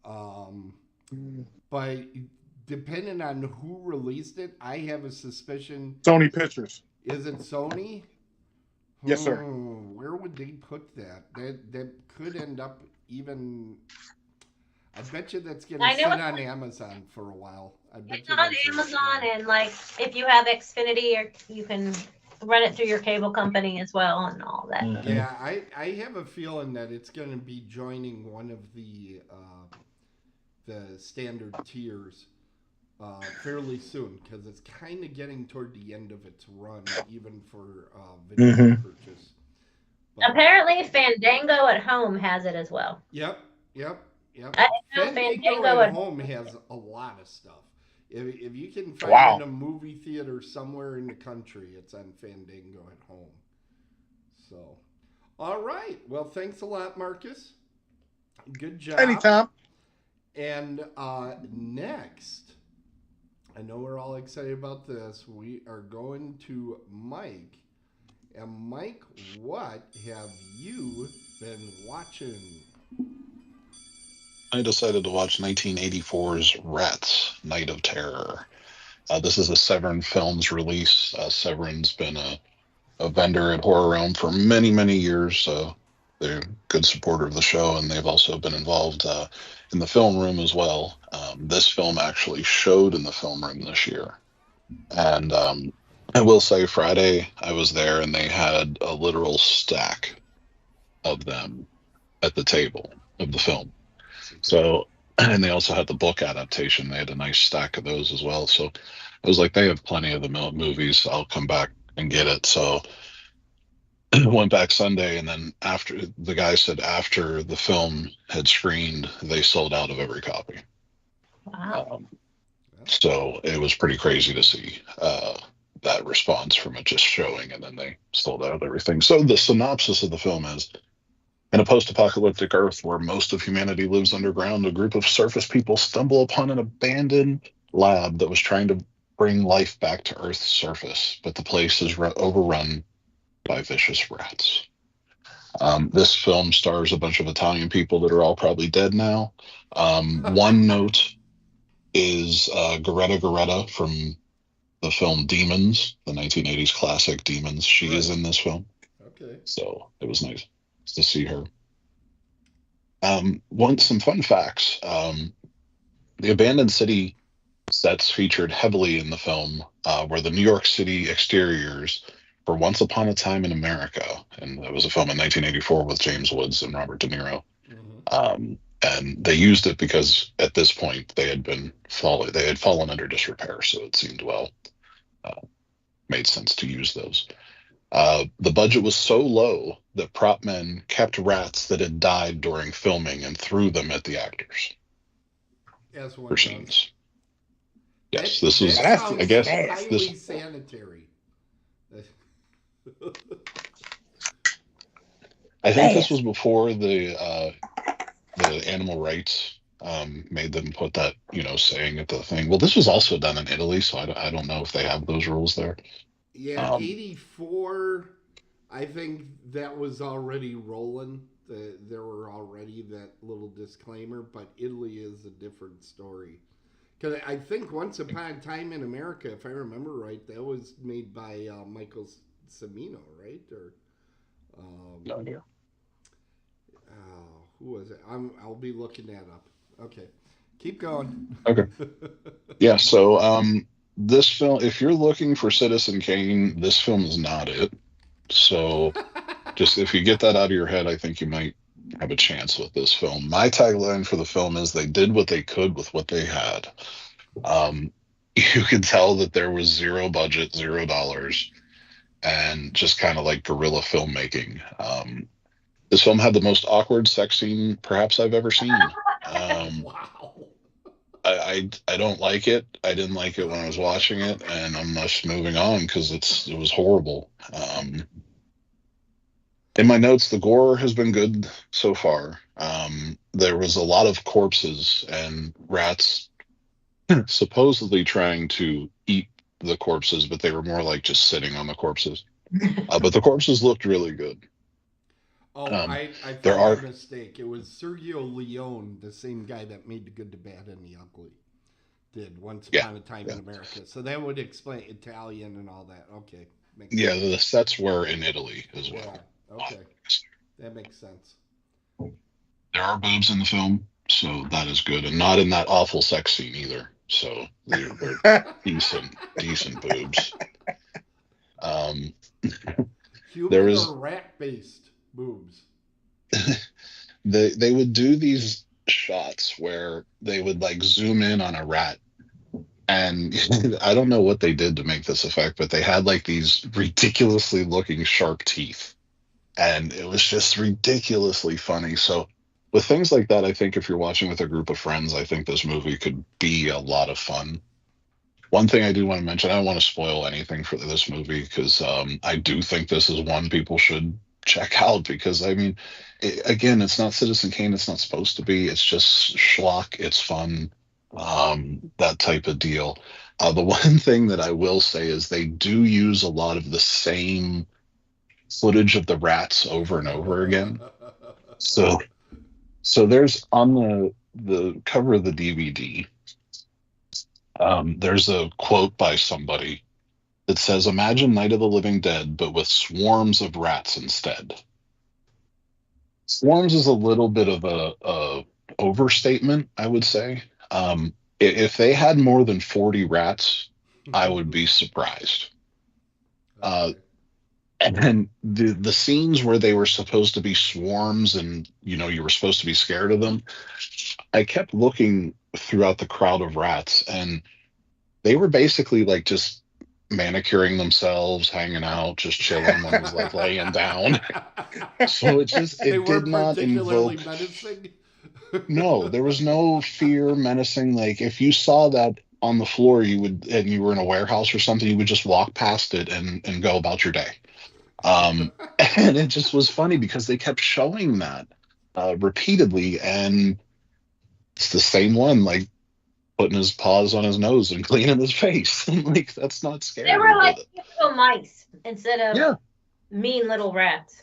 now. But depending on who released it, I have a suspicion. Sony Pictures. Is it Sony? Yes, sir. Where would they put that? That could end up even. I bet you that's going to I know sit it's on Amazon for a while. I bet It's you on that's Amazon, and like if you have Xfinity, or you can run it through your cable company as well, and all that. Yeah, I have a feeling that it's going to be joining one of the standard tiers fairly soon because it's kind of getting toward the end of its run, even for video purchase. But, Apparently, Fandango at Home has it as well. Yep. I didn't know Fandango at Home has a lot of stuff. If you can find Wow. in a movie theater somewhere in the country, it's on Fandango at Home. So, all right. Well, thanks a lot, Marcus. Good job. Anytime. And next, I know we're all excited about this. We are going to Mike. And Mike, what have you been watching? I decided to watch 1984's Rats, Night of Terror. This is a Severin Films release. Severin's been a vendor at Horror Realm for many, many years. They're a good supporter of the show, and they've also been involved in the film room as well. This film actually showed in the film room this year. And I will say, Friday, I was there, and they had a literal stack of them at the table of the film. So, and they also had the book adaptation. They had a nice stack of those as well. So I was like, they have plenty of the movies. I'll come back and get it. So I went back Sunday, and then after the guy said after the film had screened, they sold out of every copy. Wow. So it was pretty crazy to see that response from it just showing, and then they sold out of everything. So the synopsis of the film is, in a post-apocalyptic Earth where most of humanity lives underground, a group of surface people stumble upon an abandoned lab that was trying to bring life back to Earth's surface, but the place is overrun by vicious rats. This film stars a bunch of Italian people that are all probably dead now. One note is Greta from the film Demons, the 1980s classic Demons. She is in this film. Okay. So it was nice to see her. Some fun facts. The abandoned city sets featured heavily in the film were the New York City exteriors for Once Upon a Time in America, and it was a film in 1984 with James Woods and Robert De Niro. And they used it because at this point they had fallen under disrepair, so it seemed made sense to use those. The budget was so low that prop men kept rats that had died during filming and threw them at the actors As one for does. scenes. Yes, That this was, sounds I guess, highly sanitary. I think this was before the animal rights made them put that, saying at the thing. Well, this was also done in Italy, so I don't know if they have those rules there. Yeah, 84, I think that was already rolling. There were already that little disclaimer, but Italy is a different story. Because I think Once Upon a Time in America, if I remember right, that was made by Michael Cimino, right? Or No idea. who was it? I'll be looking that up. Okay, keep going. Okay. Yeah. So this film, if you're looking for Citizen Kane, this film is not it. So just if you get that out of your head, I think you might have a chance with this film. My tagline for the film is they did what they could with what they had. You could tell that there was zero budget, $0, and just kind of like guerrilla filmmaking. This film had the most awkward sex scene perhaps I've ever seen. Wow. I don't like it. I didn't like it when I was watching it, and I'm just moving on because it was horrible. In my notes, the gore has been good so far. There was a lot of corpses and rats supposedly trying to eat the corpses, but they were more like just sitting on the corpses. But the corpses looked really good. Oh, I there found are- a mistake. It was Sergio Leone, the same guy that made The Good, the Bad, and the Ugly, did Once Upon a Time in America. So that would explain Italian and all that. Okay. Yeah, the sets were in Italy as well. Yeah. Okay. That makes sense. There are boobs in the film, so that is good, and not in that awful sex scene either. So they're decent boobs. Human or rat-based boobs? They would do these shots where they would like zoom in on a rat, and I don't know what they did to make this effect, but they had like these ridiculously looking sharp teeth, and it was just ridiculously funny. So with things like that, I think if you're watching with a group of friends, I think this movie could be a lot of fun. One thing I do want to mention, I don't want to spoil anything for this movie because I do think this is one people should check out because, I mean, again, it's not Citizen Kane. It's not supposed to be. It's just schlock. It's fun, that type of deal. The one thing that I will say is they do use a lot of the same footage of the rats over and over again. So there's on the cover of the DVD, there's a quote by somebody that says, "Imagine Night of the Living Dead, but with swarms of rats instead." Swarms is a little bit of a overstatement, I would say. If they had more than 40 rats, I would be surprised. And then the scenes where they were supposed to be swarms and, you were supposed to be scared of them, I kept looking throughout the crowd of rats, and they were basically like just manicuring themselves, hanging out, just chilling. One was like laying down. So it did not invoke. Menacing? No, there was no fear, menacing. Like if you saw that on the floor, and you were in a warehouse or something, you would just walk past it and go about your day. And it just was funny because they kept showing that repeatedly, and it's the same one, like putting his paws on his nose and cleaning his face. Like that's not scary. They were like little mice instead of mean little rats.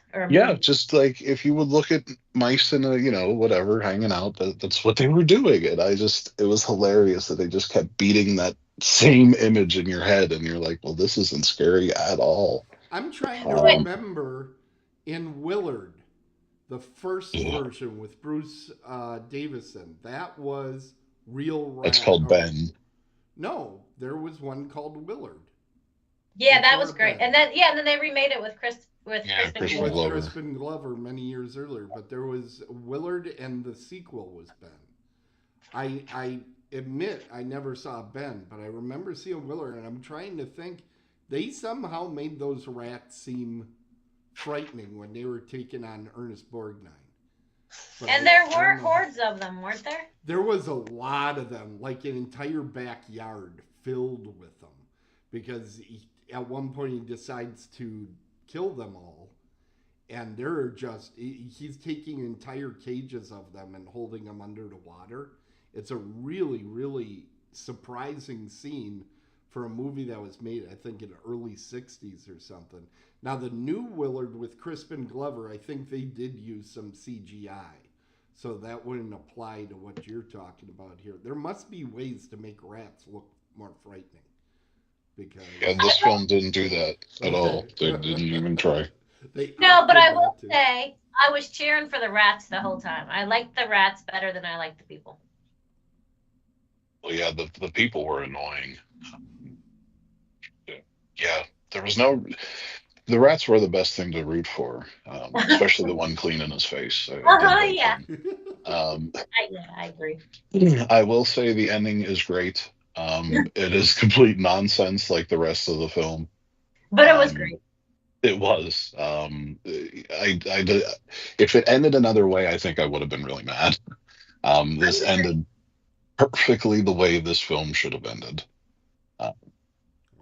Just like if you would look at mice in a whatever hanging out, that's what they were doing. And it was hilarious that they just kept beating that same image in your head, and you're like, well, this isn't scary at all. I'm trying to remember in Willard, the first version with Bruce Davison. That was real rat. It's called Ben. No, there was one called Willard. Yeah, that was great. Ben. And then they remade it with Crispin Glover many years earlier. But there was Willard, and the sequel was Ben. I admit I never saw Ben, but I remember seeing Willard, and I'm trying to think. They somehow made those rats seem frightening when they were taking on Ernest Borgnine. But and there were hordes of them, weren't there? There was a lot of them, like an entire backyard filled with them. Because at one point he decides to kill them all. And he's taking entire cages of them and holding them under the water. It's a really, really surprising scene for a movie that was made, I think, in the early 60s or something. Now, the new Willard with Crispin Glover, I think they did use some CGI. So that wouldn't apply to what you're talking about here. There must be ways to make rats look more frightening. This film didn't do that at all. They didn't even try. No, but I will say, I was cheering for the rats the whole time. I liked the rats better than I liked the people. Well, yeah, the people were annoying. Yeah, the rats were the best thing to root for, especially the one cleaning his face. Yeah. I agree. I will say the ending is great. It is complete nonsense like the rest of the film. But it was great. It was. If it ended another way, I think I would have been really mad. This ended perfectly the way this film should have ended.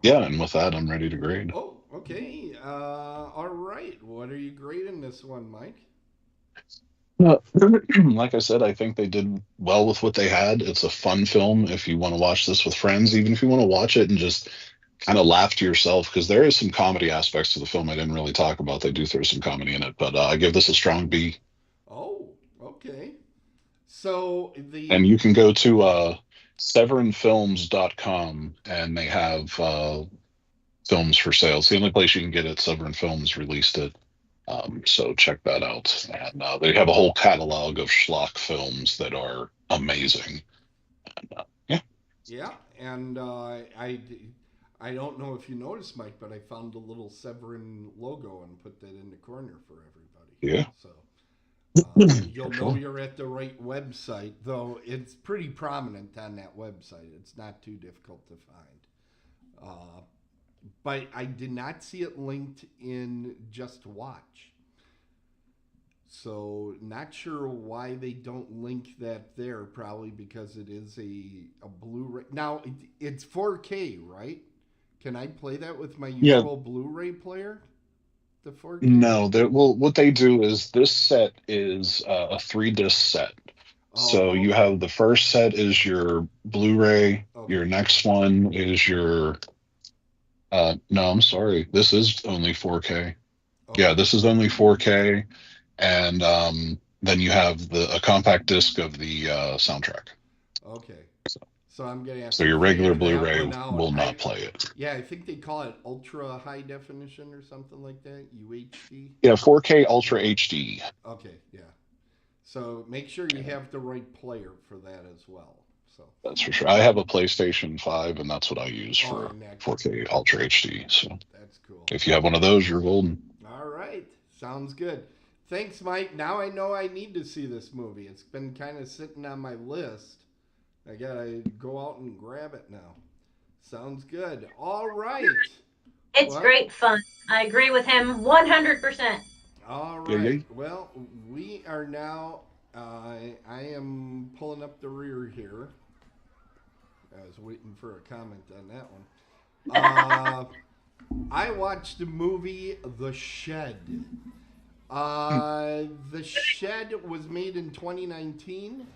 And with that, I'm ready to grade. Oh, okay. All right. What are you grading this one, Mike? Like I said, I think they did well with what they had. It's a fun film if you want to watch this with friends, even if you want to watch it and just kind of laugh to yourself, because there is some comedy aspects to the film I didn't really talk about. They do throw some comedy in it, but I give this a strong B. Oh, okay. So and you can go to severinfilms.com, and they have films for sale. It's the only place you can get it. Severin Films released it. So check that out. And they have a whole catalog of schlock films that are amazing. And, yeah. Yeah, and I don't know if you noticed, Mike, but I found a little Severin logo and put that in the corner for everybody. Yeah. So you'll know you're at the right website, though it's pretty prominent on that website. It's not too difficult to find. But I did not see it linked in Just Watch. So not sure why they don't link that there. Probably because it is a Blu-ray. Now it's 4K, right? Can I play that with my usual Blu-ray player? The 4K? No, well, what they do is this set is a 3-disc set. So you have the first set is your Blu-ray. Okay. Your next one is your. No, I'm sorry. This is only 4K. Okay. Yeah, this is only 4K, and then you have a compact disc of the soundtrack. Okay. So I'm gonna have. So your regular Blu-ray will not play it. Yeah, I think they call it ultra high definition or something like that. UHD. Yeah, 4K Ultra HD. Okay, yeah. So make sure you have the right player for that as well. So that's for sure. I have a PlayStation 5, and that's what I use for 4K Ultra HD. So that's cool. If you have one of those, you're golden. All right, sounds good. Thanks, Mike. Now I know I need to see this movie. It's been kind of sitting on my list. I gotta go out and grab it now. Sounds good. All right. It's great fun. I agree with him 100%. All right. Well, we are now. I am pulling up the rear here. I was waiting for a comment on that one. I watched the movie The Shed. The Shed was made in 2019.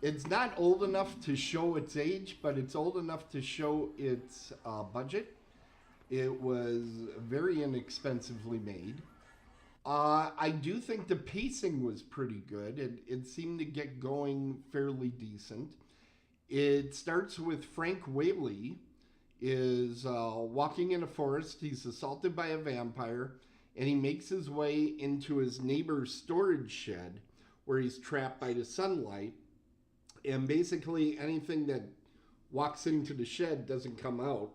It's not old enough to show its age, but it's old enough to show its budget. It was very inexpensively made. I do think the pacing was pretty good. It seemed to get going fairly decent. It starts with Frank Whaley is walking in a forest. He's assaulted by a vampire, and he makes his way into his neighbor's storage shed where he's trapped by the sunlight. And basically anything that walks into the shed doesn't come out.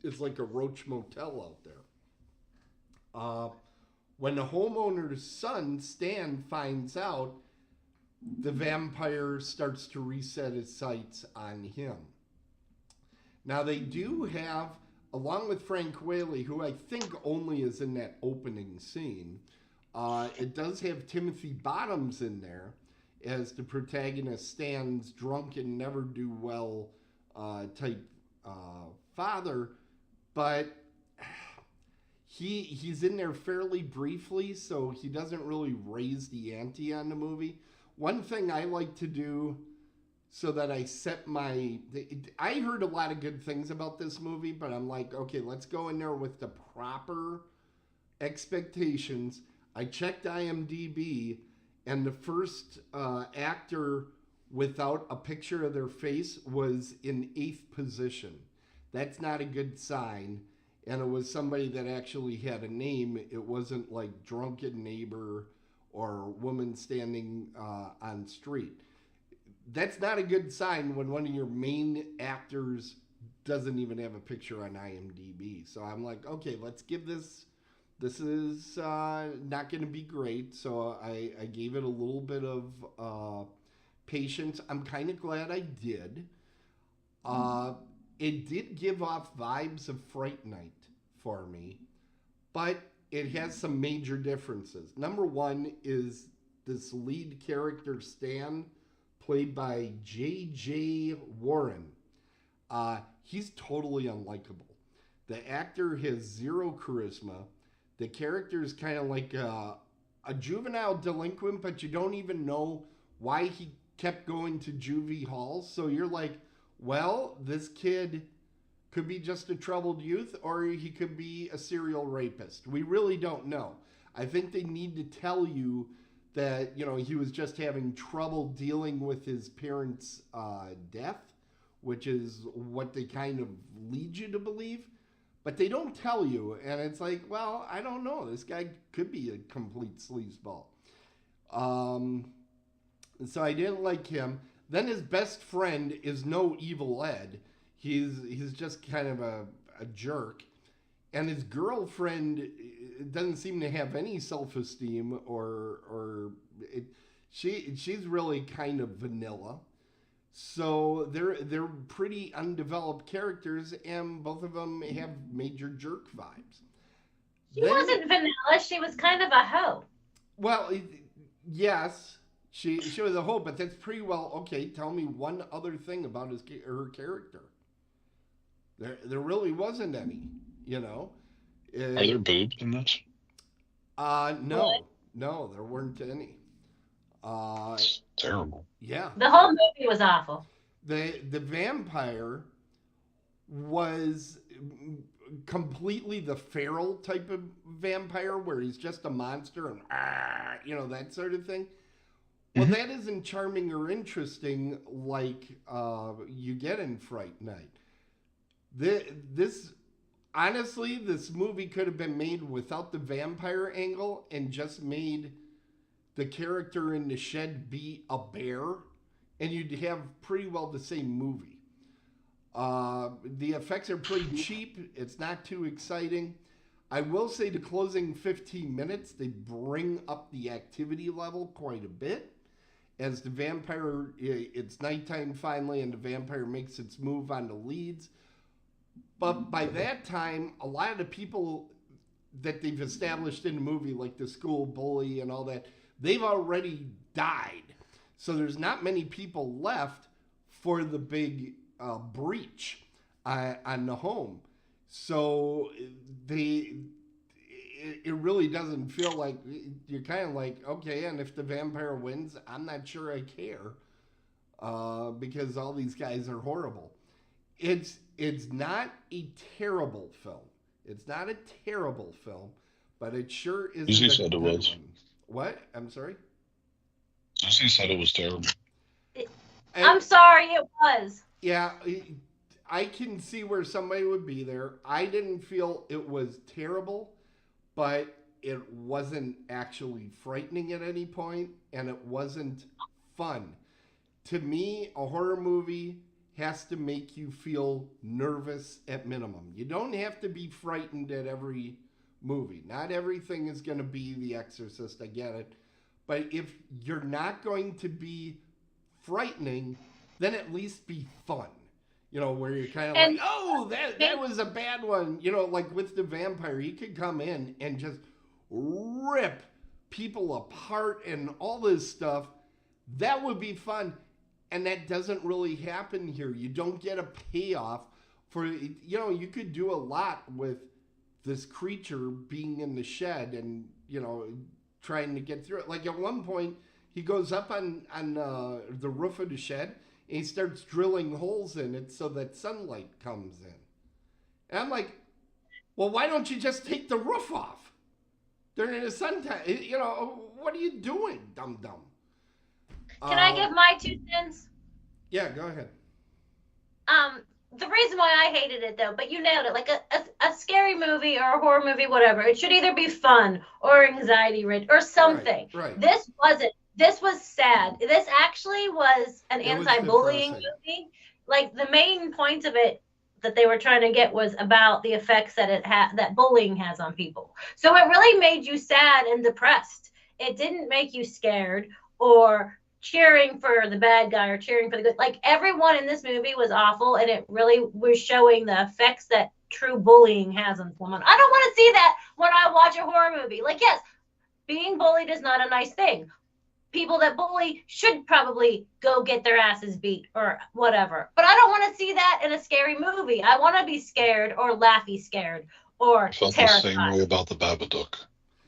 It's like a roach motel out there. When the homeowner's son, Stan, finds out, the vampire starts to reset his sights on him. Now they do have, along with Frank Whaley, who I think only is in that opening scene, it does have Timothy Bottoms in there as the protagonist, Stan's drunken, never-do-well type father, but he's in there fairly briefly, so he doesn't really raise the ante on the movie. One thing I like to do so that I set I heard a lot of good things about this movie, but I'm like, okay, let's go in there with the proper expectations. I checked IMDb, and the first actor without a picture of their face was in 8th position. That's not a good sign. And it was somebody that actually had a name. It wasn't like drunken neighbor or woman standing on street. That's not a good sign when one of your main actors doesn't even have a picture on IMDb. So I'm like, okay, let's give this. This is not going to be great. So I gave it a little bit of patience. I'm kind of glad I did. It did give off vibes of Fright Night for me, but it has some major differences. Number one is this lead character, Stan, played by J.J. Warren. He's totally unlikable. The actor has zero charisma. The character is kind of like a juvenile delinquent, but you don't even know why he kept going to juvie halls. So you're like, well, this kid could be just a troubled youth, or he could be a serial rapist. We really don't know. I think they need to tell you that, he was just having trouble dealing with his parents' death, which is what they kind of lead you to believe. But they don't tell you, and it's like, well, I don't know. This guy could be a complete sleazeball. So I didn't like him. Then his best friend is no evil Ed. He's just kind of a jerk. And his girlfriend doesn't seem to have any self-esteem she's really kind of vanilla. So they're pretty undeveloped characters, and both of them have major jerk vibes. She wasn't vanilla. She was kind of a hoe. Well, yes, she was a hoe, but that's pretty well okay. Tell me one other thing about her character. There really wasn't any, you know. Are there boobs in this? No, there weren't any. It's terrible. Yeah. The whole movie was awful. The vampire was completely the feral type of vampire where he's just a monster and that sort of thing. Well, that isn't charming or interesting like you get in Fright Night. This movie could have been made without the vampire angle and just made the character in the shed be a bear, and you'd have pretty well the same movie. The effects are pretty cheap. It's not too exciting. I will say the closing 15 minutes, they bring up the activity level quite a bit. As the vampire, it's nighttime finally, and the vampire makes its move on the leads. But by that time, a lot of the people that they've established in the movie, like the school bully and all that, they've already died. So there's not many people left for the big breach on the home. So it really doesn't feel like, you're kind of like, okay, and if the vampire wins, I'm not sure I care because all these guys are horrible. It's not a terrible film. It's not a terrible film, but it sure isn't Suzy a said good it was. one. What? I'm sorry? Suzy said it was terrible. I'm sorry, it was. Yeah, I can see where somebody would be there. I didn't feel it was terrible, but it wasn't actually frightening at any point, and it wasn't fun. To me, a horror movie has to make you feel nervous at minimum. You don't have to be frightened at every movie. Not everything is going to be The Exorcist, I get it. But if you're not going to be frightening, then at least be fun. You know, where you're kind of like, oh, that was a bad one. You know, like with the vampire, he could come in and just rip people apart and all this stuff. That would be fun. And that doesn't really happen here. You don't get a payoff for, you know, you could do a lot with this creature being in the shed and, you know, trying to get through it. Like at one point, he goes up on the roof of the shed and he starts drilling holes in it so that sunlight comes in. And I'm like, well, why don't you just take the roof off during the suntan? You know, what are you doing, dum-dum? Can I give my 2 cents? Yeah, go ahead. The reason why I hated it, though, but you nailed it. Like a scary movie or a horror movie, whatever. It should either be fun or anxiety-ridden or something. Right. This wasn't. This was sad. This actually was an anti-bullying movie. Like the main point of it that they were trying to get was about the effects that that bullying has on people. So it really made you sad and depressed. It didn't make you scared or cheering for the bad guy or cheering for the good. Like everyone in this movie was awful, and it really was showing the effects that true bullying has on someone. I don't want to see that when I watch a horror movie. Like, yes, being bullied is not a nice thing. People that bully should probably go get their asses beat or whatever. But I don't want to see that in a scary movie. I want to be scared or laughy scared or I felt terrified. the same way about the Babadook.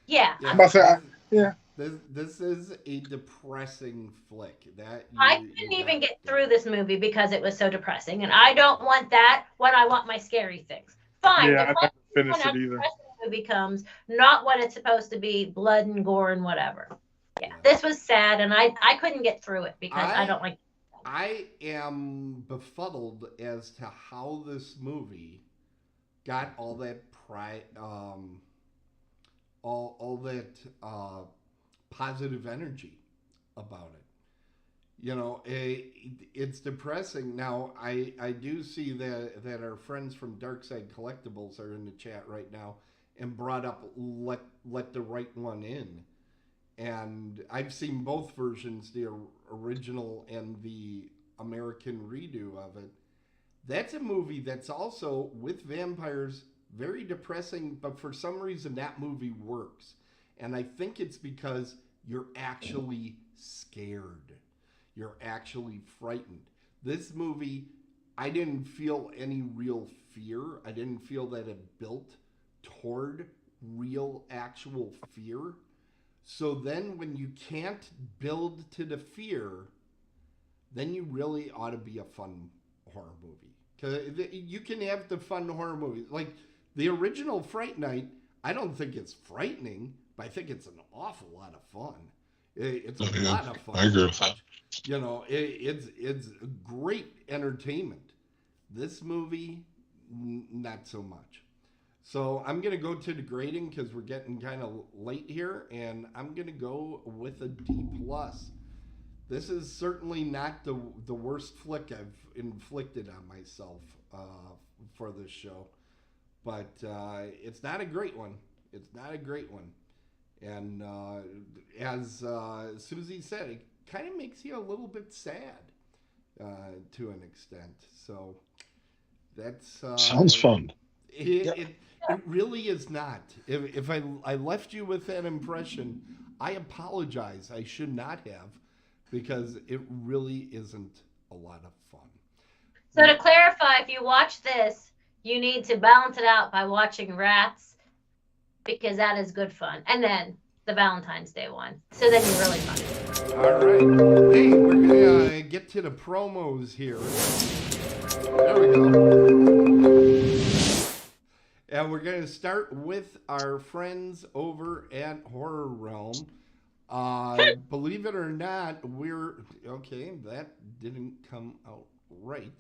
Yeah. I'm about to say, yeah. This is a depressing flick. I couldn't even get through this movie because it was so depressing, and I don't want that when I want my scary things. Fine. Yeah, I didn't finish it either. Depressing movie comes, not when it's supposed to be blood and gore and whatever. Yeah, this was sad, and I couldn't get through it because I don't like. I am befuddled as to how this movie got all that all that positive energy about it. You know, it's depressing. Now, I do see that our friends from Darkside Collectibles are in the chat right now and brought up Let the Right One In. And I've seen both versions, the original and the American redo of it. That's a movie that's also, with vampires, very depressing, but for some reason that movie works. And I think it's because you're actually scared. You're actually frightened. This movie, I didn't feel any real fear. I didn't feel that it built toward real, actual fear. So then when you can't build to the fear, then you really ought to be a fun horror movie. Because you can have the fun horror movies. Like the original Fright Night, I don't think it's frightening, but I think it's an awful lot of fun. It's a lot of fun. I agree with that. You know, it's great entertainment. This movie, not so much. So I'm going to go to the grading because we're getting kind of late here, and I'm going to go with a D+. This is certainly not the worst flick I've inflicted on myself for this show, but it's not a great one. It's not a great one. And as Suzy said, it kind of makes you a little bit sad to an extent. So that's... Sounds fun. It really is not. If I left you with that impression, I apologize. I should not have, because it really isn't a lot of fun. So to clarify, if you watch this, you need to balance it out by watching Rats, because that is good fun. And then the Valentine's Day one. So then you're really fun. All right. Hey, we're going to get to the promos here. There we go. And we're going to start with our friends over at Horror Realm. Believe it or not, okay, that didn't come out right.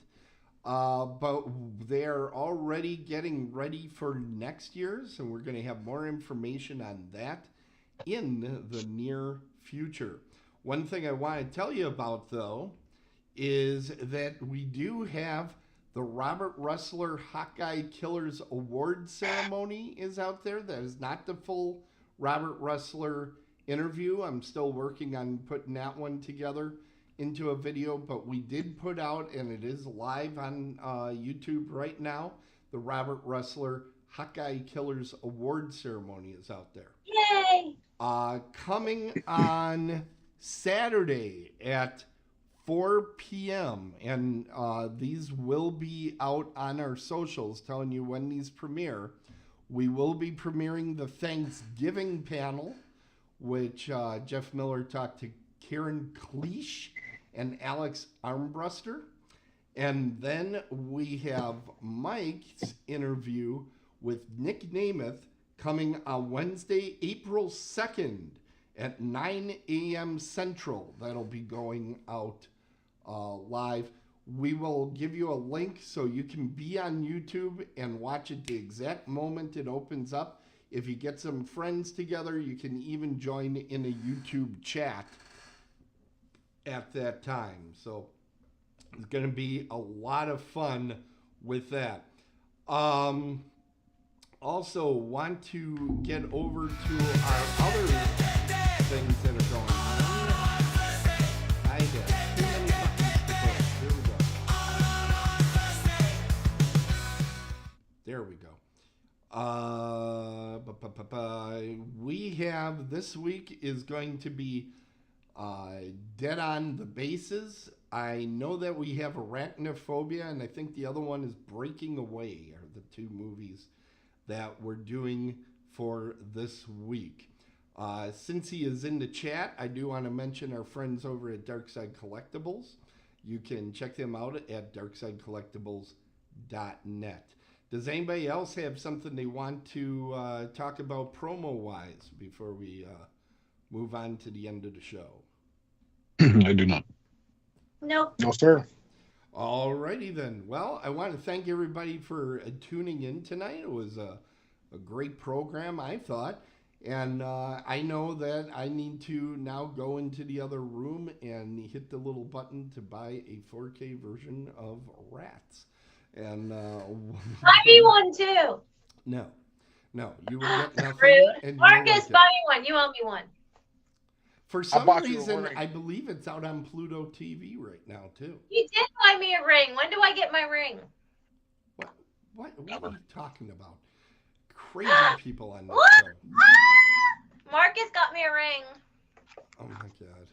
But they're already getting ready for next year's, and we're going to have more information on that in the near future. One thing I want to tell you about, though, is that we do have the Robert Russler Hawkeye Killers Award ceremony is out there. That is not the full Robert Russler interview. I'm still working on putting that one together into a video, but we did put out, and it is live on YouTube right now, the Robert Russler Hawkeye Killers Award ceremony is out there. Yay! Coming on Saturday at 4 p.m. And these will be out on our socials telling you when these premiere. We will be premiering the Thanksgiving panel, which Jeff Miller talked to Karen Cleesh and Alex Armbruster. And then we have Mike's interview with Nick Namath coming on Wednesday, April 2nd at 9 a.m. Central. That'll be going out live. We will give you a link so you can be on YouTube and watch it the exact moment it opens up. If you get some friends together, you can even join in a YouTube chat at that time. So it's going to be a lot of fun with that. Also want to get over to our other things that are going on. I have too many buttons to push. Here we go. We have, this week is going to be Dead on the Bases. I know that we have Arachnophobia, and I think the other one is Breaking Away, are the two movies that we're doing for this week. Since he is in the chat, I do want to mention our friends over at Darkside Collectibles. You can check them out at darksidecollectibles.net. Does anybody else have something they want to talk about promo-wise before we move on to the end of the show? I do not. Nope. No, sir. All righty then. Well, I want to thank everybody for tuning in tonight. It was a great program, I thought. And I know that I need to now go into the other room and hit the little button to buy a 4K version of Rats. And buy me one too. No, you will get nothing. Rude. And Marcus, buy me one. You owe me one. For some bought you a reason, ring. I believe it's out on Pluto TV right now too. You did buy me a ring. When do I get my ring? What are you talking about? Crazy people on this show. Marcus got me a ring. Oh my God.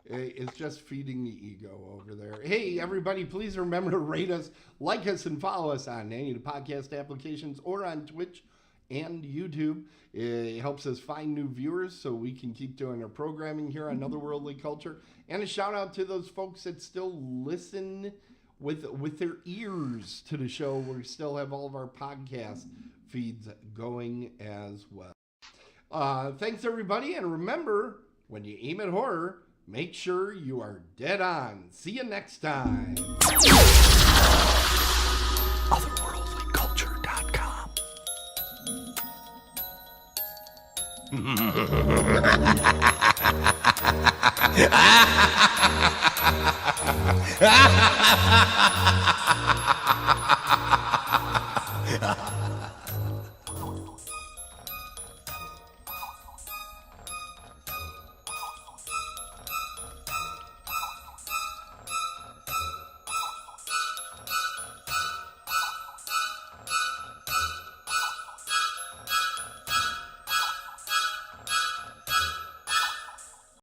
It's just feeding the ego over there. Hey, everybody, please remember to rate us, like us, and follow us on any of the podcast applications or on Twitch and YouTube. It helps us find new viewers so we can keep doing our programming here on Otherworldly Culture. And a shout out to those folks that still listen with their ears to the show. We still have all of our podcast feeds going as well. Thanks, everybody. And remember, when you aim at horror, make sure you are dead on. See you next time. Otherworldlyculture.com.